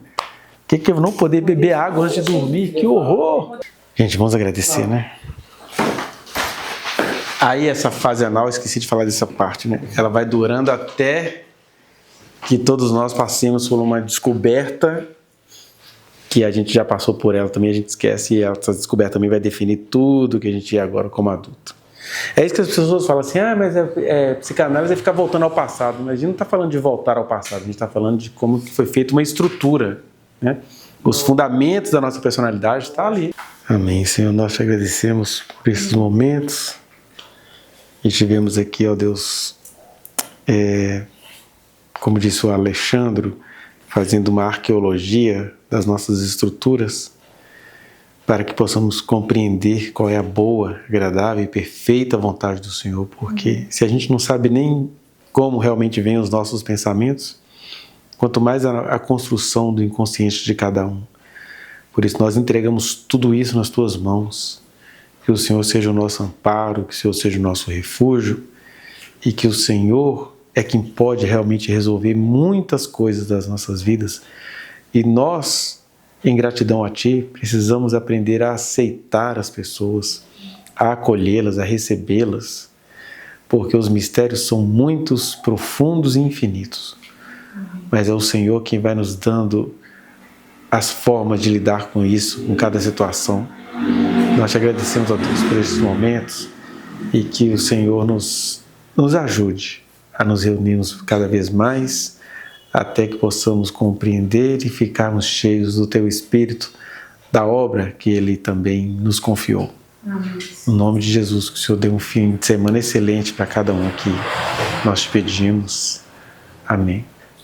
o que eu não poder beber água antes de dormir? Que horror! Gente, vamos agradecer, né? Aí essa fase anal, esqueci de falar dessa parte, né? Ela vai durando até que todos nós passemos por uma descoberta que a gente já passou por ela também, a gente esquece, e essa descoberta também vai definir tudo que a gente é agora como adulto. É isso que as pessoas falam assim, mas psicanálise é ficar voltando ao passado. Mas a gente não está falando de voltar ao passado, a gente está falando de como foi feita uma estrutura, né? Os fundamentos da nossa personalidade estão ali. Amém, Senhor, nós te agradecemos por esses momentos e tivemos aqui, ó Deus, como disse o Alexandre, fazendo uma arqueologia das nossas estruturas, para que possamos compreender qual é a boa, agradável e perfeita vontade do Senhor, porque se a gente não sabe nem como realmente vêm os nossos pensamentos, quanto mais a construção do inconsciente de cada um. Por isso nós entregamos tudo isso nas tuas mãos, que o Senhor seja o nosso amparo, que o Senhor seja o nosso refúgio, e que o Senhor é quem pode realmente resolver muitas coisas das nossas vidas, e nós, em gratidão a Ti, precisamos aprender a aceitar as pessoas, a acolhê-las, a recebê-las, porque os mistérios são muitos, profundos e infinitos. Mas é o Senhor quem vai nos dando as formas de lidar com isso, com cada situação. Nós te agradecemos a Deus por esses momentos e que o Senhor nos ajude a nos reunirmos cada vez mais, até que possamos compreender e ficarmos cheios do Teu Espírito, da obra que Ele também nos confiou. Amém. No nome de Jesus, que o Senhor dê um fim de semana excelente para cada um aqui. Nós te pedimos. Amém.